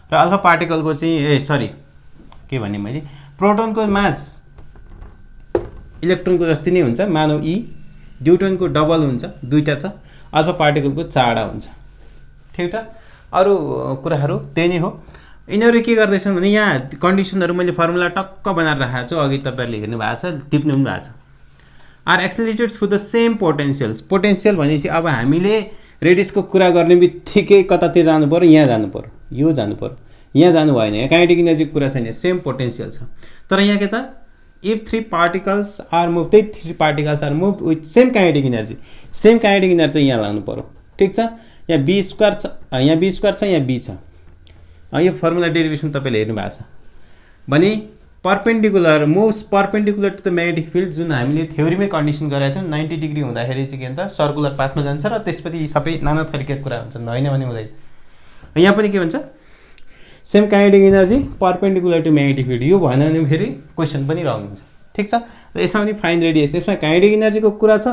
र अल्फा पार्टिकलको चाहिँ के भने मैले, प्रोटोनको मास इलेक्ट्रोनको जति नै हुन्छ, मानव ई, ड्युटोनको डबल हुन्छ, दुईटा छ, अल्फा पार्टिकलको 4वटा हुन्छ, ठिक छ। अरू कुराहरू त्यही नै हो। यिनीहरू के गर्दैछन् भने यहाँ कन्डिसनहरू मैले फर्मुला टक्क बनाएर राखेको छु, अघि तपाईँहरूले हेर्नु भएको छ, टिप्नु पनि भएको छ। Are accelerated through the same potentials. Potential भनेपछि अब हामीले रेडियसको कुरा गर्ने बित्तिकै कतातिर जानु पर्यो, यहाँ जानु पर्यो, यो जानु पर्यो, यहाँ जानु भएन, यहाँ काइनेटिक एनर्जीको कुरा छैन, सेम पोटेन्सियल छ। तर यहाँ के त इफ 3 पार्टिकल्स आर मुभ, त्यही 3 particles are move with same kinetic energy, same kinetic energy चाहिँ यहाँ लानु पर्यो। ठिक छ, यहाँ बी स्क्वायर छ, यहाँ बी स्क्वायर छ, यहाँ बी छ। यो फर्मुला डेरिभेसन तपाईँले हेर्नु भएको छ भने perpendicular moves perpendicular to the magnetic field, जुन हामीले थ्योरीमै कन्डिसन गरेका थियौँ 90 डिग्री हुँदाखेरि चाहिँ के भन्छ सर्कुलर पाथमा जान्छ र त्यसपछि सबै नाना थरीका कुरा हुन्छन्, होइन भने हुँदैन। यहाँ पनि के भन्छ same kinetic energy perpendicular to magnetic field, यो भएन भने फेरि क्वेसन पनि रङ हुन्छ। ठिक छ, र यसमा पनि फाइन रेडियस, यसमा काइनेटिक एनर्जीको कुरा छ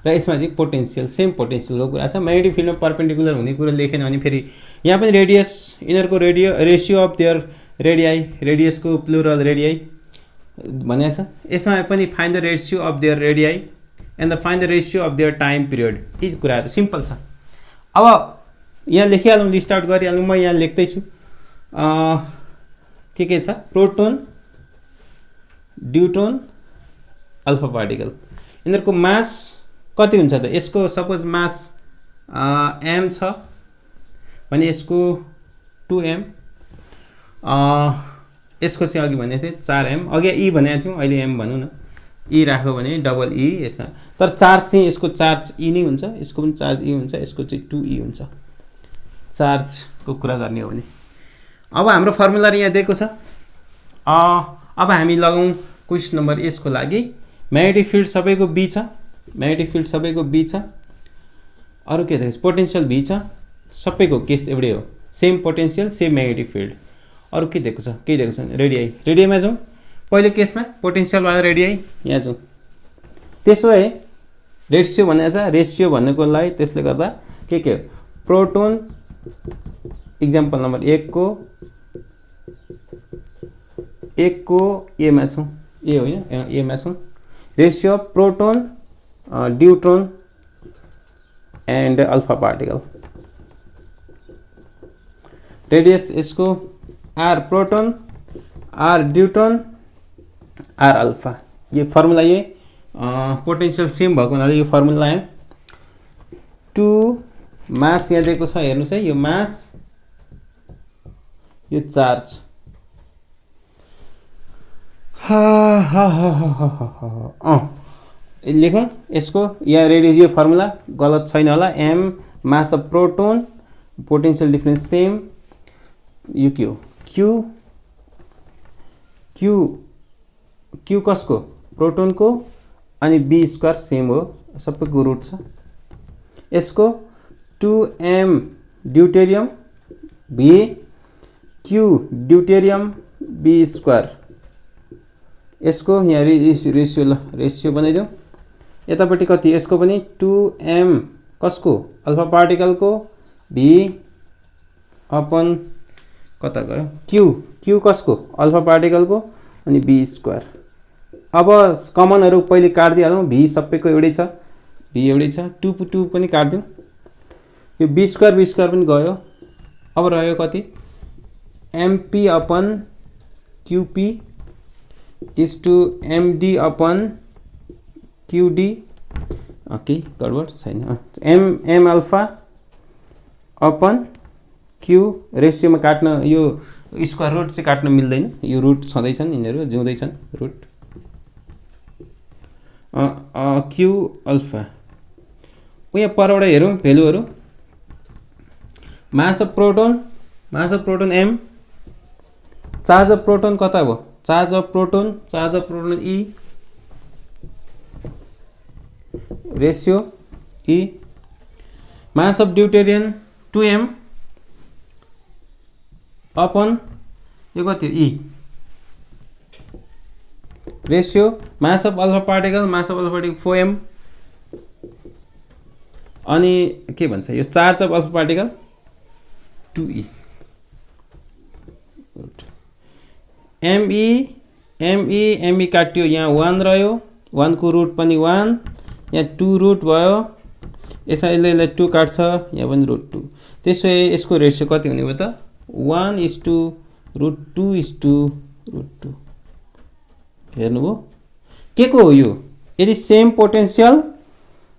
र यसमा चाहिँ पोटेन्सियल, सेम पोटेन्सियलको कुरा छ। म्याग्नेटिक फिल्डमा पर्पेन्डिकुलर हुने कुरा लेखेन भने फेरि यहाँ पनि रेडियस यिनीहरूको रेसियो अफ देयर रेडियाई, रेडियसको प्लुरल रेडियाई भनेको छ। यसमा पनि find the ratio of their radii and the find the ratio of their time period, यी कुराहरू सिम्पल छ। अब यहाँ लेखिहालौँ, लिस्ट आउट गरिहालौँ, म यहाँ लेख्दैछु के छ प्रोटोन, ड्युट्रोन, अल्फा पार्टिकल, यिनीहरूको मास कति हुन्छ त? यसको सपोज मास m छ भने यसको 2m, यसको चाहिँ अघि भनेको थिएँ 4m, अघि e भनेको थियौँ, अहिले m भनौँ न, e राख्यो भने डबल e यसमा, तर चार्ज चाहिँ यसको चार्ज e नै हुन्छ, यसको पनि चार्ज e हुन्छ, यसको चाहिँ 2e हुन्छ चार्जको कुरा गर्ने हो भने। अब हाम्रो फर्मुला यहाँ दिएको छ। अब हामी लगाउँ क्वेसन नम्बर यसको लागि, म्याग्नेटिक फिल्ड सबैको बी छ, म्याग्नेटिक फिल्ड सबैको बी छ, अरू के देख्छ पोटेन्सियल भी छ, सबैको केस एउटै हो, same potential same magnetic field. अरू के दिएको छ? केही दिएको छ? रेडियाई, रेडियाईमा जाउँ, पहिलो केसमा पोटेन्सियलवाला रेडियाई यहाँ जाउँ। त्यसो भए रेसियो भनेको छ, रेसियो भन्नुको लागि त्यसले गर्दा के प्रोटोन इक्जाम्पल नम्बर 1 को एमा छौँ, ए होइन एमा छौँ, ratio of proton, deuteron and alpha particle, radius यसको R proton, R deuteron, R alpha. यो फर्मुला ये पोटेन्सियल सेम भएको हुनाले यो फर्मुला आयो। 2 मास यहाँ दिएको छ, हेर्नुहोस् है, यो मास, यो चार्ज, लेखौँ यसको यहाँ रेडियो, यो फर्मुला गलत छैन होला, m mass of proton, potential difference same, यो के हो क्यू कसको? प्रोटोनको, अनि बी स्क्वायर सेम हो, सबैको रुट छ। यसको 2m deuterium v q deuterium B square, यसको यहाँ रेसियो, ल रेसियो बनाइदिउँ। यतापट्टि कति? यसको पनि 2m कसको? अल्फा पार्टिकलको, भी अपन कता गयो क्यू कसको? अल्फा पार्टिकलको, अनि बी स्क्वायर। अब कमनहरू पहिले काटिदिइहालौँ, भी सबैको एउटै छ, भी एउटै छ, 2 पनि काटिदिउँ, यो बी स्क्वायर पनि गयो। अब रह्यो कति? mp upon qp is to md upon qd, केही गडबड छैन, m अल्फा अपन क्यू, रेसियोमा काट्न यो स्क्वायर रुट चाहिँ काट्न मिल्दैन, यो रुट छँदैछन्, यिनीहरू जिउँदैछन् रुट, क्यू अल्फा। यहाँ परबाट हेरौँ भेल्युहरू, mass of proton m, charge of proton कता भयो? Charge of proton e, ratio e, mass of deuterium 2m upon यो कति हो? e, ratio mass of alpha particle 4m, अनि के भन्छ यो charge of alpha particle 2e, me काट्यो, यहाँ 1 रह्यो, 1 को रुट पनि 1, यहाँ 2 रुट भयो, यसैले 2 काट्छ, यहाँ पनि रुट 2, त्यसो भए यसको रेसियो कति हुने भयो त? 1:√2:√2। हेर्नुभयो के को हो यो? यदि सेम पोटेन्सियल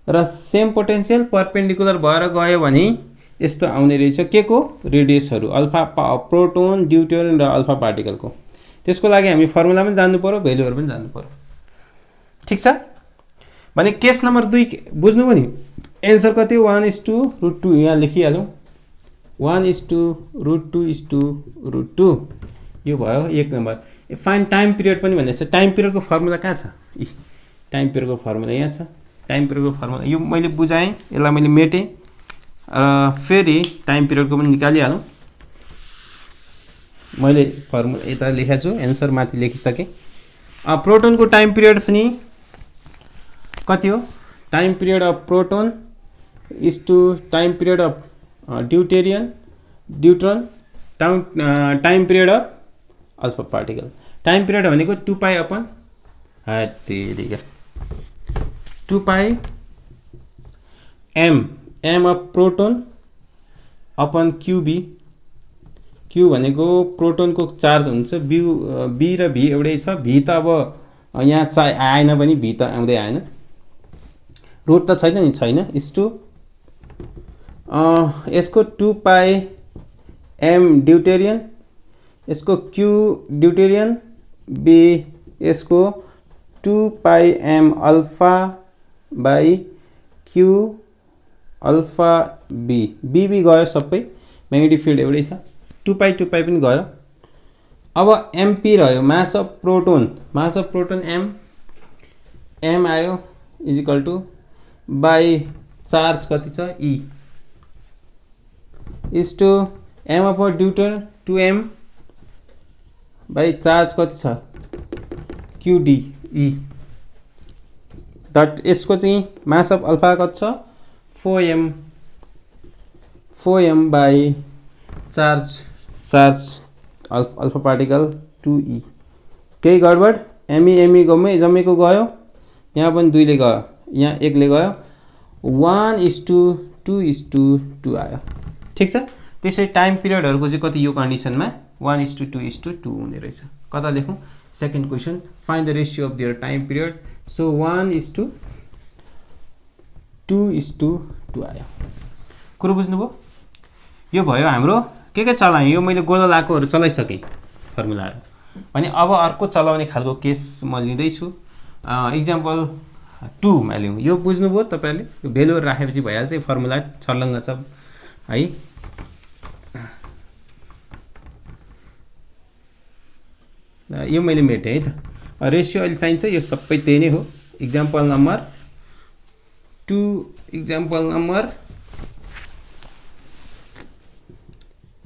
र सेम पोटेन्सियल पर्पेन्डिकुलर भएर गयो भने यस्तो आउने रहेछ के को रेडियसहरु अल्फा प्रोटोन ड्युटेरियम र अल्फा पार्टिकलको त्यसको लागि हामी फर्मुला पनि जान्नु पर्यो भ्यालुहरु पनि जान्नु पर्यो ठीक छ भने केस नम्बर 2 बुझ्नुभयो नि एन्सर कति 1:√2 यहाँ लेखिहालौं 1:√2:√2 यो भयो 1 नम्बर फाइन्ड टाइम पिरियड पनि भनेछ टाइम पिरियडको फर्मुला कहाँ छ टाइम पिरियडको फर्मुला यहाँ छ टाइम पिरियडको फर्मुला यो मैले बुझाएँ यसलाई मैले मेटे फेरि टाइम पिरियडको पनि निकालिहालौं मैले फर्मुला यता लेखेको छु एन्सर माथि लेखिसके प्रोटोनको टाइम पिरियड पनि कति हो time period of proton is to time period of deuteron time period of alpha particle time period भनेको 2 पाई अपन तेरिका 2 pi m of proton upon q B q भनेको प्रोटोनको चार्ज हुन्छ बी र भी एउटै छ भी त अब यहाँ चाहिँ आएन पनि भी त आउँदै आएन रुट त छैन नि छैन इज टु यसको 2 पाई m ड्युटेरियन यसको q ड्युटेरियन बी यसको 2 pi m alpha by q alpha B B गयो सबै म्याग्नेटिक फिल्ड एउटै छ 2 पाई पनि गयो अब mp रह्यो मास अफ प्रोटोन m आयो is equal to by charge कति छ e is to m of deuteron 2m by charge कति छ qd e दट यसको चाहिँ मास अफ अल्फा कति छ 4m by charge alpha particle 2e केही गडबड एमी जम्मेको गयो यहाँ पनि 2 ले गयो यहाँ 1 ले गयो 1:2:2 आयो ठीक छ त्यसै टाइम पिरियडहरुको चाहिँ कति यो कन्डिसनमा 1:2:2 हुने रहेछ कता लेखौं second question find the ratio of their time period so 1:2:2 आयो कुरो बुझ्नुभयो यो भयो हाम्रो के चलाएँ यो मैले गोलो लाकोहरु चलाइसके फर्मुलाहरु भने अब अर्को चलाउने खालको केस म लिँदै छु एक्जाम्पल 2 मा लिउँ यो बुझ्नुभयो तपाईहरुले यो भ्यालु राखेपछि भइहाल्छ यो फर्मुला छर्लङ्ग छ है यो मैले मेटे है त रेशियो अहिले चाहिन्छ यो सबै त्यही नै हो example number 2 example number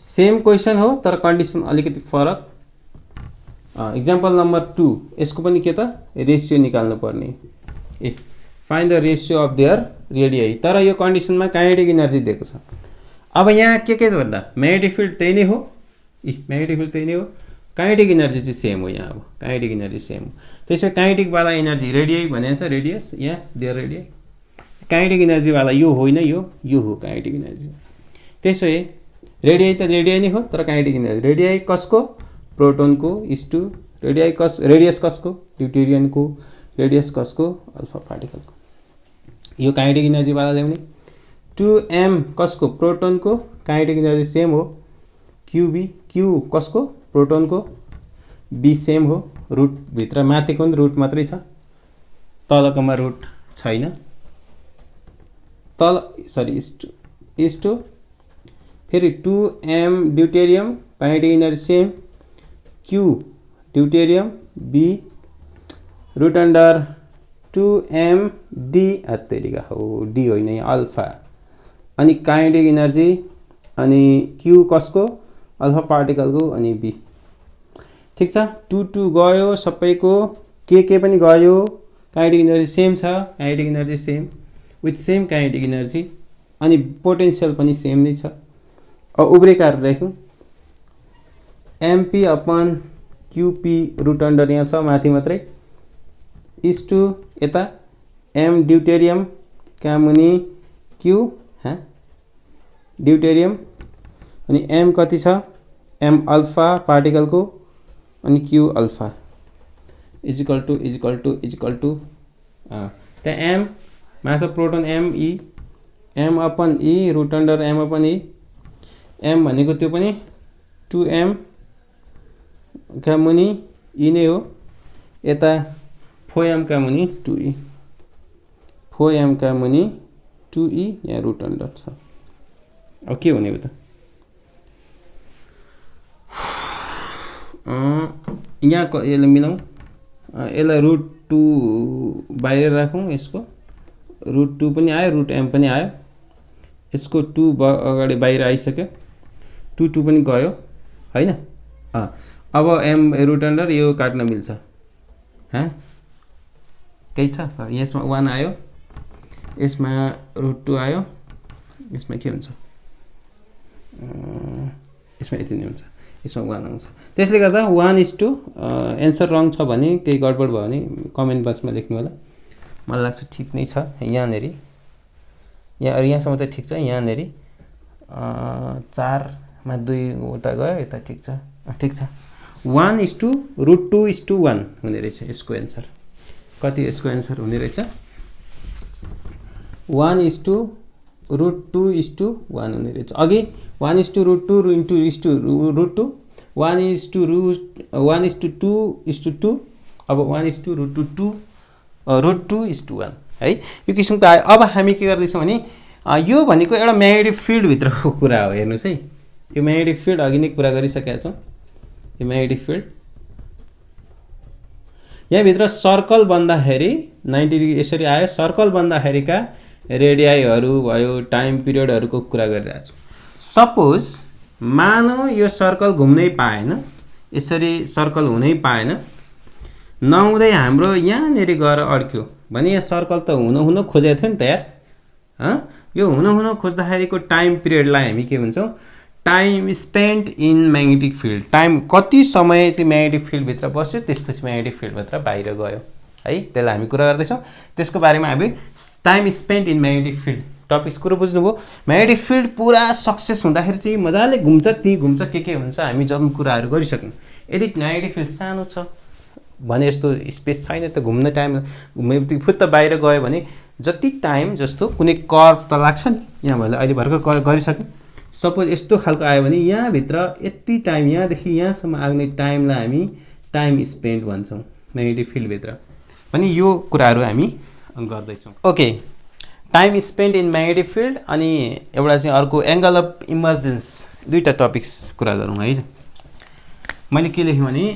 same question हो तर कन्डिसन अलिकति फरक एक्जाम्पल नम्बर 2 यसको पनि के त रेशियो निकाल्नु पर्ने find the ratio of there radius तर यो कन्डिसनमा काइनेटिक एनर्जी दिएको छ अब यहाँ के भन्दा म्याग्नेटिक फिल्ड त्यही नै हो म्याग्नेटिक फिल्ड त्यही नै हो काइनेटिक एनर्जी चाहिँ सेम हो यहाँ अब काइनेटिक एनर्जी सेम हो त्यसै काइनेटिक वाला एनर्जी रेडियस भनेको छ रेडियस यहाँ देयर रेडियस काइनेटिक एनर्जी वाला यो होइन यो हो काइनेटिक एनर्जी त्यसै रेडियस त रेडियस नै हो तर काइनेटिक एनर्जी रेडियस कसको प्रोटोनको इज टु रेडियस कसको ड्युटेरियनको रेडियस कसको अल्फा पार्टिकलको यो काइनेटिक एनर्जी वाला ल्याउने 2m कसको प्रोटोनको काइनेटिक एनर्जी सेम हो क्यू कसको प्रोटोनको b सेम हो रुट भित्र माथिको पनि रुट मात्रै छ तलकोमा रुट छैन तल सरी इज टु फेरि 2m deuterium kinetic energy same q deuterium b root under 2m d अत्तेरिका हो d होइन अल्फा अनि काइनेटिक एनर्जी अनि q कसको अल्फा पार्टिकलको अनि b ठीक छ 2 गयो सबैको के पनि गयो काइनेटिक एनर्जी सेम छ kinetic energy same with same kinetic energy अनि पोटेन्शियल पनि सेम नै छ अब उब्रेकार राखौं mp upon qp root under यहाँ छ माथि मात्रै इज टु यता m ड्युटेरियम कामुनि q ड्युटेरियम अनि m कति छ m अल्फा पार्टिकल को अनि q alpha is equal to त m mass of proton m e m upon e root under m upon e m भनेको त्यो पनि 2m का मुनि e नै हो यता 4m का मुनि 2e 4m का मुनि 2e यहाँ रुट अन्डर छ अब के हुने हो त यहाँ यसलाई मिलाउँ यसलाई रुट 2 बाहिर राखौँ यसको रुट 2 पनि आयो रुट m पनि आयो यसको 2 अगाडि बाहिर आइसक्यो 2 पनि गयो हैन अब m रुट अन्डर यो काट्न मिल्छ केही छ यसमा 1 आयो यसमा रुट 2 आयो यसमा के हुन्छ यसमा यति नै हुन्छ यसमा 1 आउँछ त्यसले गर्दा 1:2 एन्सर रङ छ भने केही गडबड भयो भने कमेन्ट बक्समा लेख्नु होला मलाई लाग्छ ठीक नै छ यहाँनेरि यहाँसम्म त ठीक छ यहाँनेरि 4 मा 2 उता गयो यता ठीक छ 1:√2:1 हुने रहेछ यसको एन्सर कति यसको एन्सर हुने रहेछ 1:√2:1 हुने रहेछ अघि 1:√2:2 1:2:2 अब 1:√2:1 है यो किसिमको आयो अब हामी के गर्दैछौँ भने यो भनेको एउटा म्याग्नेटिक फिल्ड भित्रको कुरा हो हेर्नुस् है यो म्याग्नेटिक फिल्ड अघि नै कुरा गरिसकेका छौँ यो म्याग्नेटिक फिल्ड यहाँ भित्र सर्कल बन्दाखेरि 90 डिग्री यसरी आयो सर्कल बन्दाखेरिका रेडियाइहरू भयो टाइम पिरियडहरूको कुरा गरिरहेको छु सपोज मानौ यो सर्कल घुम्नै पाएन यसरी सर्कल हुनै पाएन नहुँदै हाम्रो यहाँनेरि गएर अड्क्यो भने यो सर्कल त हुन खोजेको थियो नि त यार यो हुन खोज्दाखेरिको टाइम पिरियडलाई हामी के भन्छौँ time spend in magnetic field time कति समय चाहिँ म्याग्नेटिक फिल्ड भित्र बस्यो त्यसपछि म्याग्नेटिक फिल्ड भित्र बाहिर गयो है त्यसलाई हामी कुरा गर्दैछौँ त्यसको बारेमा हामी time spend in magnetic field topics कुरो बुझ्नुभयो म्याग्नेटिक फिल्ड पुरा सक्सेस हुँदाखेरि चाहिँ मजाले घुम्छ ती घुम्छ के हुन्छ हामी जब कुराहरू गरिसक्यौँ यदि म्याग्नेटिक फिल्ड सानो छ भने यस्तो स्पेस छैन त घुम्न टाइम घुमेपछि फुत्त बाहिर गयो भने जति टाइम जस्तो कुनै कर्भ त लाग्छ नि यहाँ भएन अहिले भर्खर गरिसक्यौँ सपोज यस्तो खालको आयो भने यहाँभित्र यति टाइम यहाँदेखि यहाँसम्म आउने टाइमलाई हामी टाइम स्पेन्ड भन्छौँ म्याग्नेटिक फिल्डभित्र पनि यो कुराहरू हामी गर्दैछौँ okay time spend in magnetic field अनि एउटा चाहिँ अर्को एङ्गल अफ इमर्जेन्स दुईवटा टपिक्स कुरा गरौँ है मैले के लेखेँ भने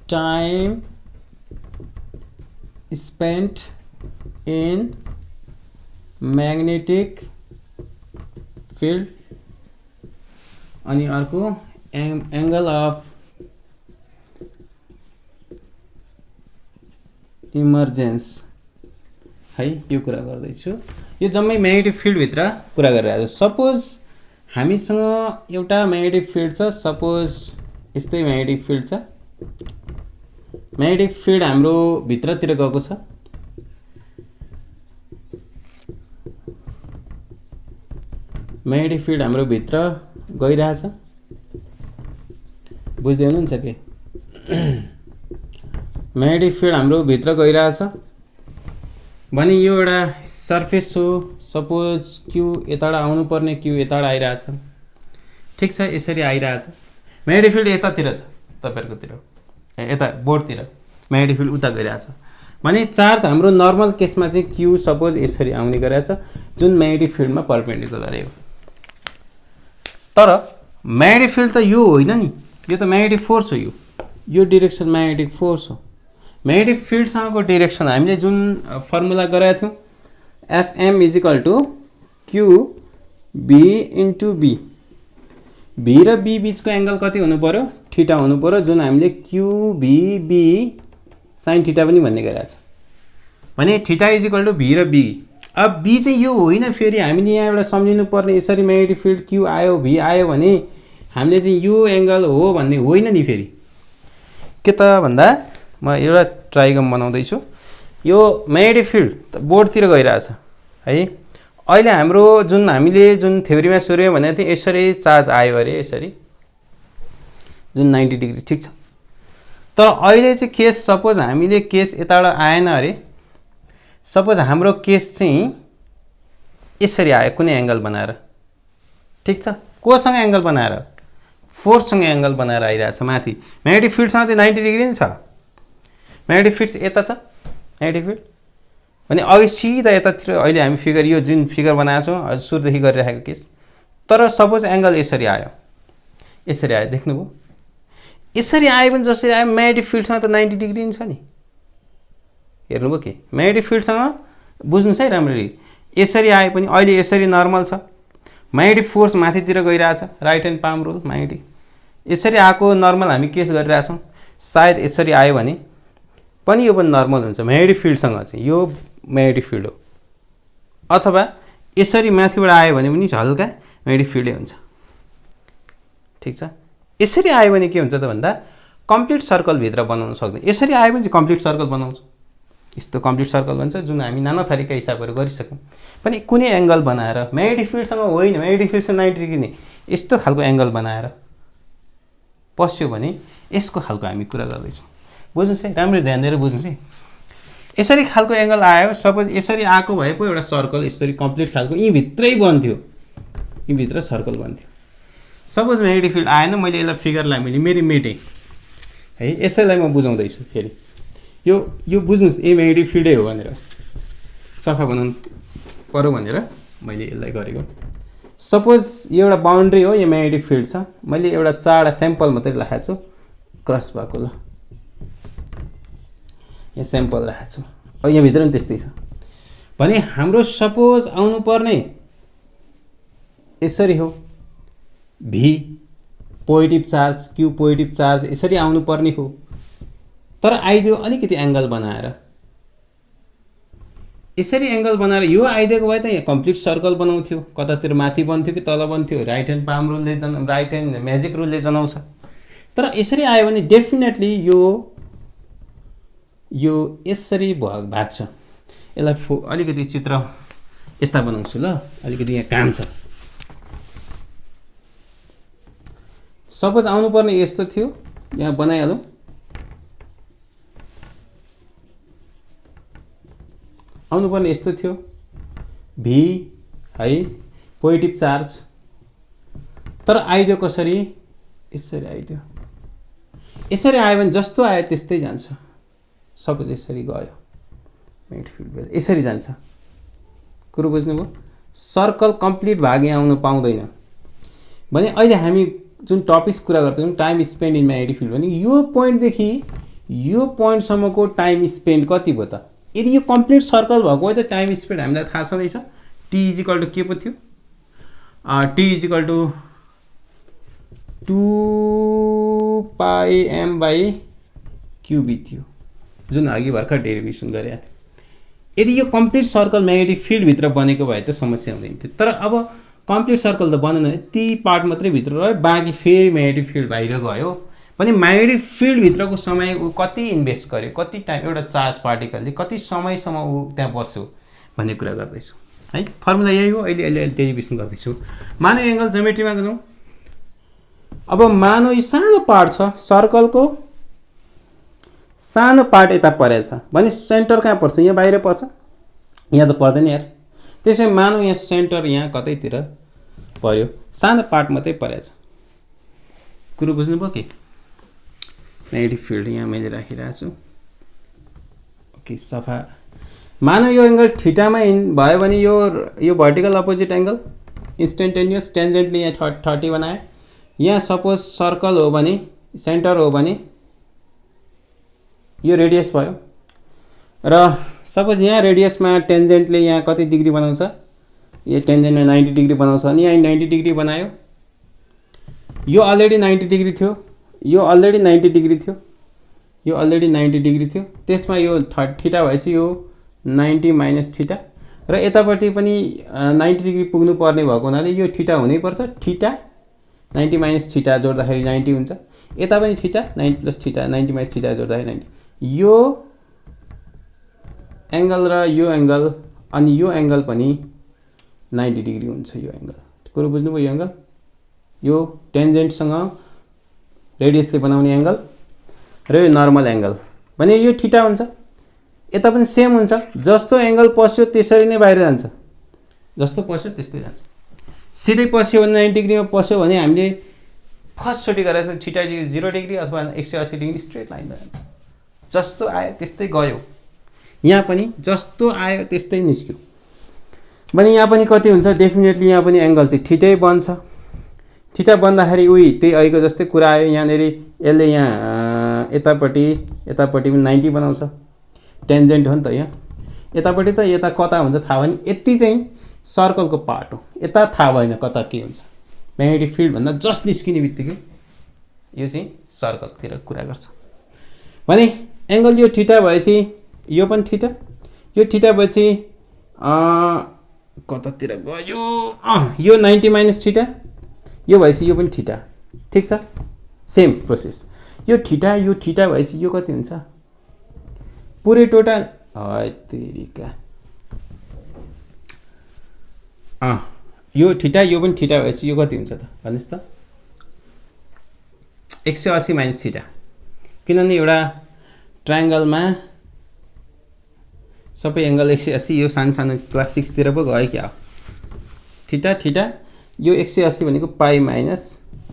time spend in magnetic field अनि अर्को एङ्गल अफ इमर्जेन्स है यो कुरा गर्दैछु यो जम्मै म्याग्नेटिक फिल्डभित्र कुरा गरिरहेको छु सपोज हामीसँग एउटा म्याग्नेटिक फिल्ड छ सपोज यस्तै म्याग्नेटिक फिल्ड छ म्याग्नेटिक फिल्ड हाम्रो भित्रतिर गएको छ म्याग्नेटिक फिल्ड हाम्रो भित्र गइरहेछ बुझ्दै हुनुहुन्छ के म्याग्नेटिक फिल्ड हाम्रो भित्र गइरहेछ भने यो एउटा सर्फेस हो सपोज क्यू यताबाट आउनुपर्ने क्यू यताबाट आइरहेछ ठिक छ यसरी आइरहेछ म्याग्नेटिक फिल्ड यतातिर छ तपाईँहरूकोतिर यता बोर्डतिर म्याग्नेटिक फिल्ड उता गइरहेछ भने चार्ज हाम्रो नर्मल केसमा चाहिँ क्यू सपोज यसरी आउने गरेछ जुन म्याग्नेटिक फिल्डमा परपेन्डिकुलर हो तर म्याग्नेटिक फिल्ड त यो होइन नि यो त म्याग्नेटिक फोर्स हो यो डिरेक्सन म्याग्नेटिक फोर्स हो म्याग्नेटिक फिल्डसँगको डिरेक्सन हामीले जुन फर्मुला गराएको थियौँ FM is equal to q B into B v र बी बिचको एङ्गल कति हुनु पर्यो थीटा हुनु पर्यो जुन हामीले q B B sine theta पनि भन्ने गरेको छ भने थीटा इजिकल टु भी र बी अब बी चाहिँ यो होइन फेरि हामीले यहाँ एउटा सम्झिनु पर्ने यसरी म्याग्नेटिक फिल्ड क्यू आयो भी आयो भने हामीले चाहिँ यो एङ्गल हो भन्ने होइन नि फेरि के त भन्दा म एउटा ट्राइगोन बनाउँदैछु यो म्याग्नेटिक फिल्ड बोर्डतिर गइरहेछ है अहिले हाम्रो जुन हामीले जुन थ्योरीमा सुरु भनेको थियौँ यसरी चार्ज आयो अरे यसरी जुन 90 डिग्री ठिक छ तर अहिले चाहिँ केस सपोज हामीले केस यताबाट आएन अरे सपोज हाम्रो केस चाहिँ यसरी आयो कुनै एंगल बनाएर, ठीक छ। कोसँग एंगल बनाएर? फोर्ससँग एंगल बनाएर आइरहेछ माथि। म्याग्नेटिक फिल्डसँग चाहिँ 90 डिग्री नै छ। म्याग्नेटिक फिल्ड यता छ, म्याग्नेटिक फिल्ड भने अघि सिधा यतातिर अहिले हामी फिगर यो जुन फिगर बनाएको छौँ सुरुदेखि गरिरहेको केस। तर सपोज एंगल यसरी आयो, यसरी आयो, देख्नुभयो? यसरी आयो पनि जसरी आयो म्याग्नेटिक फिल्डसँग त 90 डिग्री नै छ नि। हेर्नुभयो कि म्याग्नेटिक फिल्डसँग बुझ्नुहोस् है राम्ररी। यसरी आए पनि अहिले यसरी नर्मल छ, म्याग्नेटिक फोर्स माथितिर गइरहेछ, right hand palm rule magnetic. यसरी आएको नर्मल हामी केस गरिरहेछौँ। सायद यसरी आयो भने पनि यो पनि नर्मल हुन्छ म्याग्नेटिक फिल्डसँग चाहिँ, यो म्याग्नेटिक फिल्ड हो। अथवा यसरी माथिबाट आयो भने पनि हल्का म्याग्नेटिक फिल्डै हुन्छ, ठीक छ। यसरी आयो भने के हुन्छ त भन्दा कम्प्लिट सर्कलभित्र बनाउन सक्दैन। यसरी आयो भने चाहिँ कम्प्लिट सर्कल बनाउँछ, यस्तो कम्प्लिट सर्कल भन्छ जुन हामी नाना थरीका हिसाबहरू गरिसक्यौँ। पनि कुनै एंगल बनाएर म्याग्नेटिक फिल्डसँग होइन, म्याग्नेटिक फिल्डसँग 90 डिग्री नै, यस्तो खालको एंगल बनाएर पस्यो भने यसको खालको हामी कुरा गर्दैछौँ। बुझ्नुहोस् है, राम्ररी ध्यान दिएर बुझ्नुहोस् है। यसरी खालको एंगल आयो, सपोज यसरी आएको भए पो एउटा सर्कल यसरी कम्प्लिट खालको यहीँभित्रै बन्थ्यो, यहीँभित्र सर्कल बन्थ्यो। सपोज म्याग्नेटिक फिल्ड आएन, मैले यसलाई फिगरलाई मैले मेरै मेटेँ है, यसैलाई म बुझाउँदैछु फेरि। यो बुझ्नुहोस्, ए म्याग्नेटिक फिल्डै हो भनेर सफा बनाउनु पर्यो भनेर मैले यसलाई गरेको। सपोज यो एउटा बाउन्ड्री हो, यो म्याग्नेटिक फिल्ड छ, मैले एउटा चारवटा स्याम्पल मात्रै राखेको छु क्रस भएको। ल यहाँ स्याम्पल राखेको छु, यहाँभित्र पनि त्यस्तै छ भने हाम्रो सपोज आउनुपर्ने यसरी हो, v positive charge, q positive charge यसरी आउनुपर्ने हो। तर आइदियो अलिकति एंगल बनाएर, यसरी एंगल बनाएर यो आइदिएको भए त यहाँ कम्प्लिट सर्कल बनाउँथ्यो, कतातिर माथि बन्थ्यो कि तल बन्थ्यो, राइट ह्यान्ड पाम रुलले, राइट ह्यान्ड म्याजिक रुलले जनाउँछ। तर यसरी आयो भने डेफिनेटली यो यसरी भाग्छ। यसलाई अलिकति चित्र यता बनाउँछु ल, अलिकति यहाँ काम छ। सपोज आउनुपर्ने यस्तो थियो, यहाँ बनाइहालौँ। आउनुपर्ने यस्तो थियो, भी है पोजिटिभ चार्ज, तर आइदियो कसरी? यसरी आइदियो। यसरी आयो भने जस्तो आयो त्यस्तै जान्छ। सपोज यसरी गयो म्याग्नेटिक फिल्ड यसरी जान्छ, कुरो बुझ्नुभयो? सर्कल कम्प्लिट भाग यहाँ आउनु पाउँदैन। भने अहिले हामी जुन टपिक्स कुरा गर्दैछौँ time spend in magnetic field भने यो पोइन्टदेखि यो पोइन्टसम्मको टाइम स्पेन्ड कति भयो त? यदि यो कम्प्लिट सर्कल भएको हो त टाइम स्पेन्ड हामीलाई थाहा छँदैछ। टी इजिकल टु के पो थियो? टी इजिकल टु 2πm/क्यूबी थियो, जुन अघि भर्खर डेरिभेसन गरेको थियो। यदि यो कम्प्लिट सर्कल म्याग्नेटिक फिल्डभित्र बनेको भए त समस्या हुँदैन थियो। तर अब कम्प्लिट सर्कल त बनेन, ती पार्ट मात्रै भित्र रह्यो, बाँकी फेरि म्याग्नेटिक फिल्ड बाहिर गयो। भने म्याग्नेटिक फिल्डभित्रको समय ऊ कति इन्भेस्ट गर्यो, कति टाइम एउटा चार्ज पार्टिकलले कति समयसम्म ऊ त्यहाँ बस्यो भन्ने कुरा गर्दैछु है। फर्मुला यही हो। अहिले डेरिभेसन गर्दैछु। मानव एङ्गल ज्योमेट्रीमा गरौँ। अब मानव यो सानो पार्ट छ, सर्कलको सानो पार्ट यता परेछ भने सेन्टर कहाँ पर्छ? यहाँ बाहिर पर्छ, यहाँ त पर्दैन यार। त्यसै मानव यहाँ सेन्टर यहाँ कतैतिर पर्यो, सानो पार्ट मात्रै परेछ। कुरो बुझ्नुभयो कि? म्याग्नेटिक फिल्ड यहाँ मैले राखिरहेको छु। ओके, सफा। मानव यो एङ्गल थीटामा भयो भने यो भर्टिकल अपोजिट एङ्गल इन्स्टेन्टेनियस टेन्जेन्टली यहाँ 30 बनायो। यहाँ सपोज सर्कल हो भने, सेन्टर हो भने यो रेडियस भयो र सपोज यहाँ रेडियसमा टेन्जेन्टले यहाँ कति डिग्री बनाउँछ? यो टेन्जेन्टमा 90 डिग्री बनाउँछ अनि यहाँ 90 डिग्री बनायो। यो अलरेडी 90 डिग्री थियो, यो अलरेडी 90 डिग्री थियो, यो अलरेडी 90 डिग्री थियो। त्यसमा यो थीटा भएपछि यो 90 माइनस थीटा र यतापट्टि पनि 90 डिग्री पुग्नु पर्ने भएको हुनाले यो थीटा हुनैपर्छ। थीटा 90 माइनस थीटा जोड्दाखेरि 90 हुन्छ। यता पनि theta 90 plus theta 90 minus theta जोड्दाखेरि 90। यो एङ्गल र यो एङ्गल अनि यो एङ्गल पनि 90 डिग्री हुन्छ। यो एङ्गल कुरो बुझ्नुभयो? यो एङ्गल यो टेन्जेन्टसँग रेडियसले बनाउने एङ्गल र यो नर्मल एङ्गल भने यो थीटा हुन्छ। यता पनि सेम हुन्छ, जस्तो एङ्गल पस्यो त्यसरी नै बाहिर जान्छ। जस्तो पस्यो त्यस्तै जान्छ। सिधै पस्यो भने 90 डिग्रीमा पस्यो भने हामीले फर्स्टचोटि गरेर छिटा 0 डिग्री अथवा 180 डिग्री स्ट्रेट लाइनमा जान्छ। जस्तो आयो त्यस्तै गयो। यहाँ पनि जस्तो आयो त्यस्तै निस्क्यो भने यहाँ पनि कति हुन्छ, डेफिनेटली यहाँ पनि एङ्गल चाहिँ ठिटै बन्छ। ठिटा बन्दाखेरि उही त्यही अहिलेको जस्तै कुरा आयो। यहाँनिर यसले यहाँ यतापट्टि पनि 90 बनाउँछ, टेन्जेन्ट हो नि त। यहाँ यतापट्टि त यता कता हुन्छ थाहा भएन, यति चाहिँ सर्कलको पार्ट हो, यता थाहा भएन कता के हुन्छ। म्याग्नेटिक फिल्ड भन्दा जस्ट निस्किने बित्तिकै यो चाहिँ सर्कलतिर कुरा गर्छ भने एङ्गल यो ठिटा भएपछि यो पनि ठिटा, यो ठिटा भएपछि कतातिर गयो, यो 90 माइनस ठिटा, यो भएपछि यो पनि ठिटा। ठिक छ, सेम प्रोसेस। यो ठिटा भएपछि यो कति हुन्छ, पुरै टोटल तेरिका यो ठिटा यो पनि ठिटा भएपछि यो कति हुन्छ त भन्नुहोस् त, 180 माइनस ठिटा। किनभने एउटा ट्रायङ्गलमा सबै एङ्गल 180, यो सानो सानो क्लास 6 तिर पो गयो क्या। ठिटा यो 180 भनेको पाई माइनस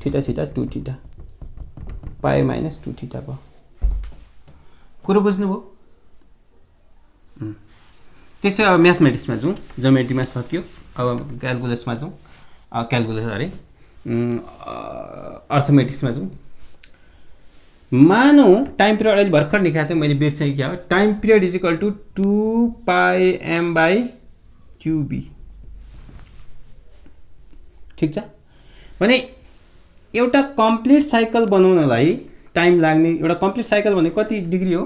ठिटा 2 ठिटा, पाई माइनस 2 ठिटा भयो। कुरो बुझ्नुभयो? त्यसै अब म्याथमेटिक्समा जाउँ, ज्योमेट्रीमा सक्यो, अब क्यालकुलसमा जाउँ, अर्थमेटिक्समा जाउँ। मानौ टाइम पिरियड अहिले भर्खर निकालेको थिएँ मैले, बिर्सेँ क्या हो। Time period is equal to 2 pi m by q B. ठिक छ भने एउटा कम्प्लिट साइकल बनाउनलाई टाइम लाग्ने, एउटा कम्प्लिट साइकल भनेको कति डिग्री हो,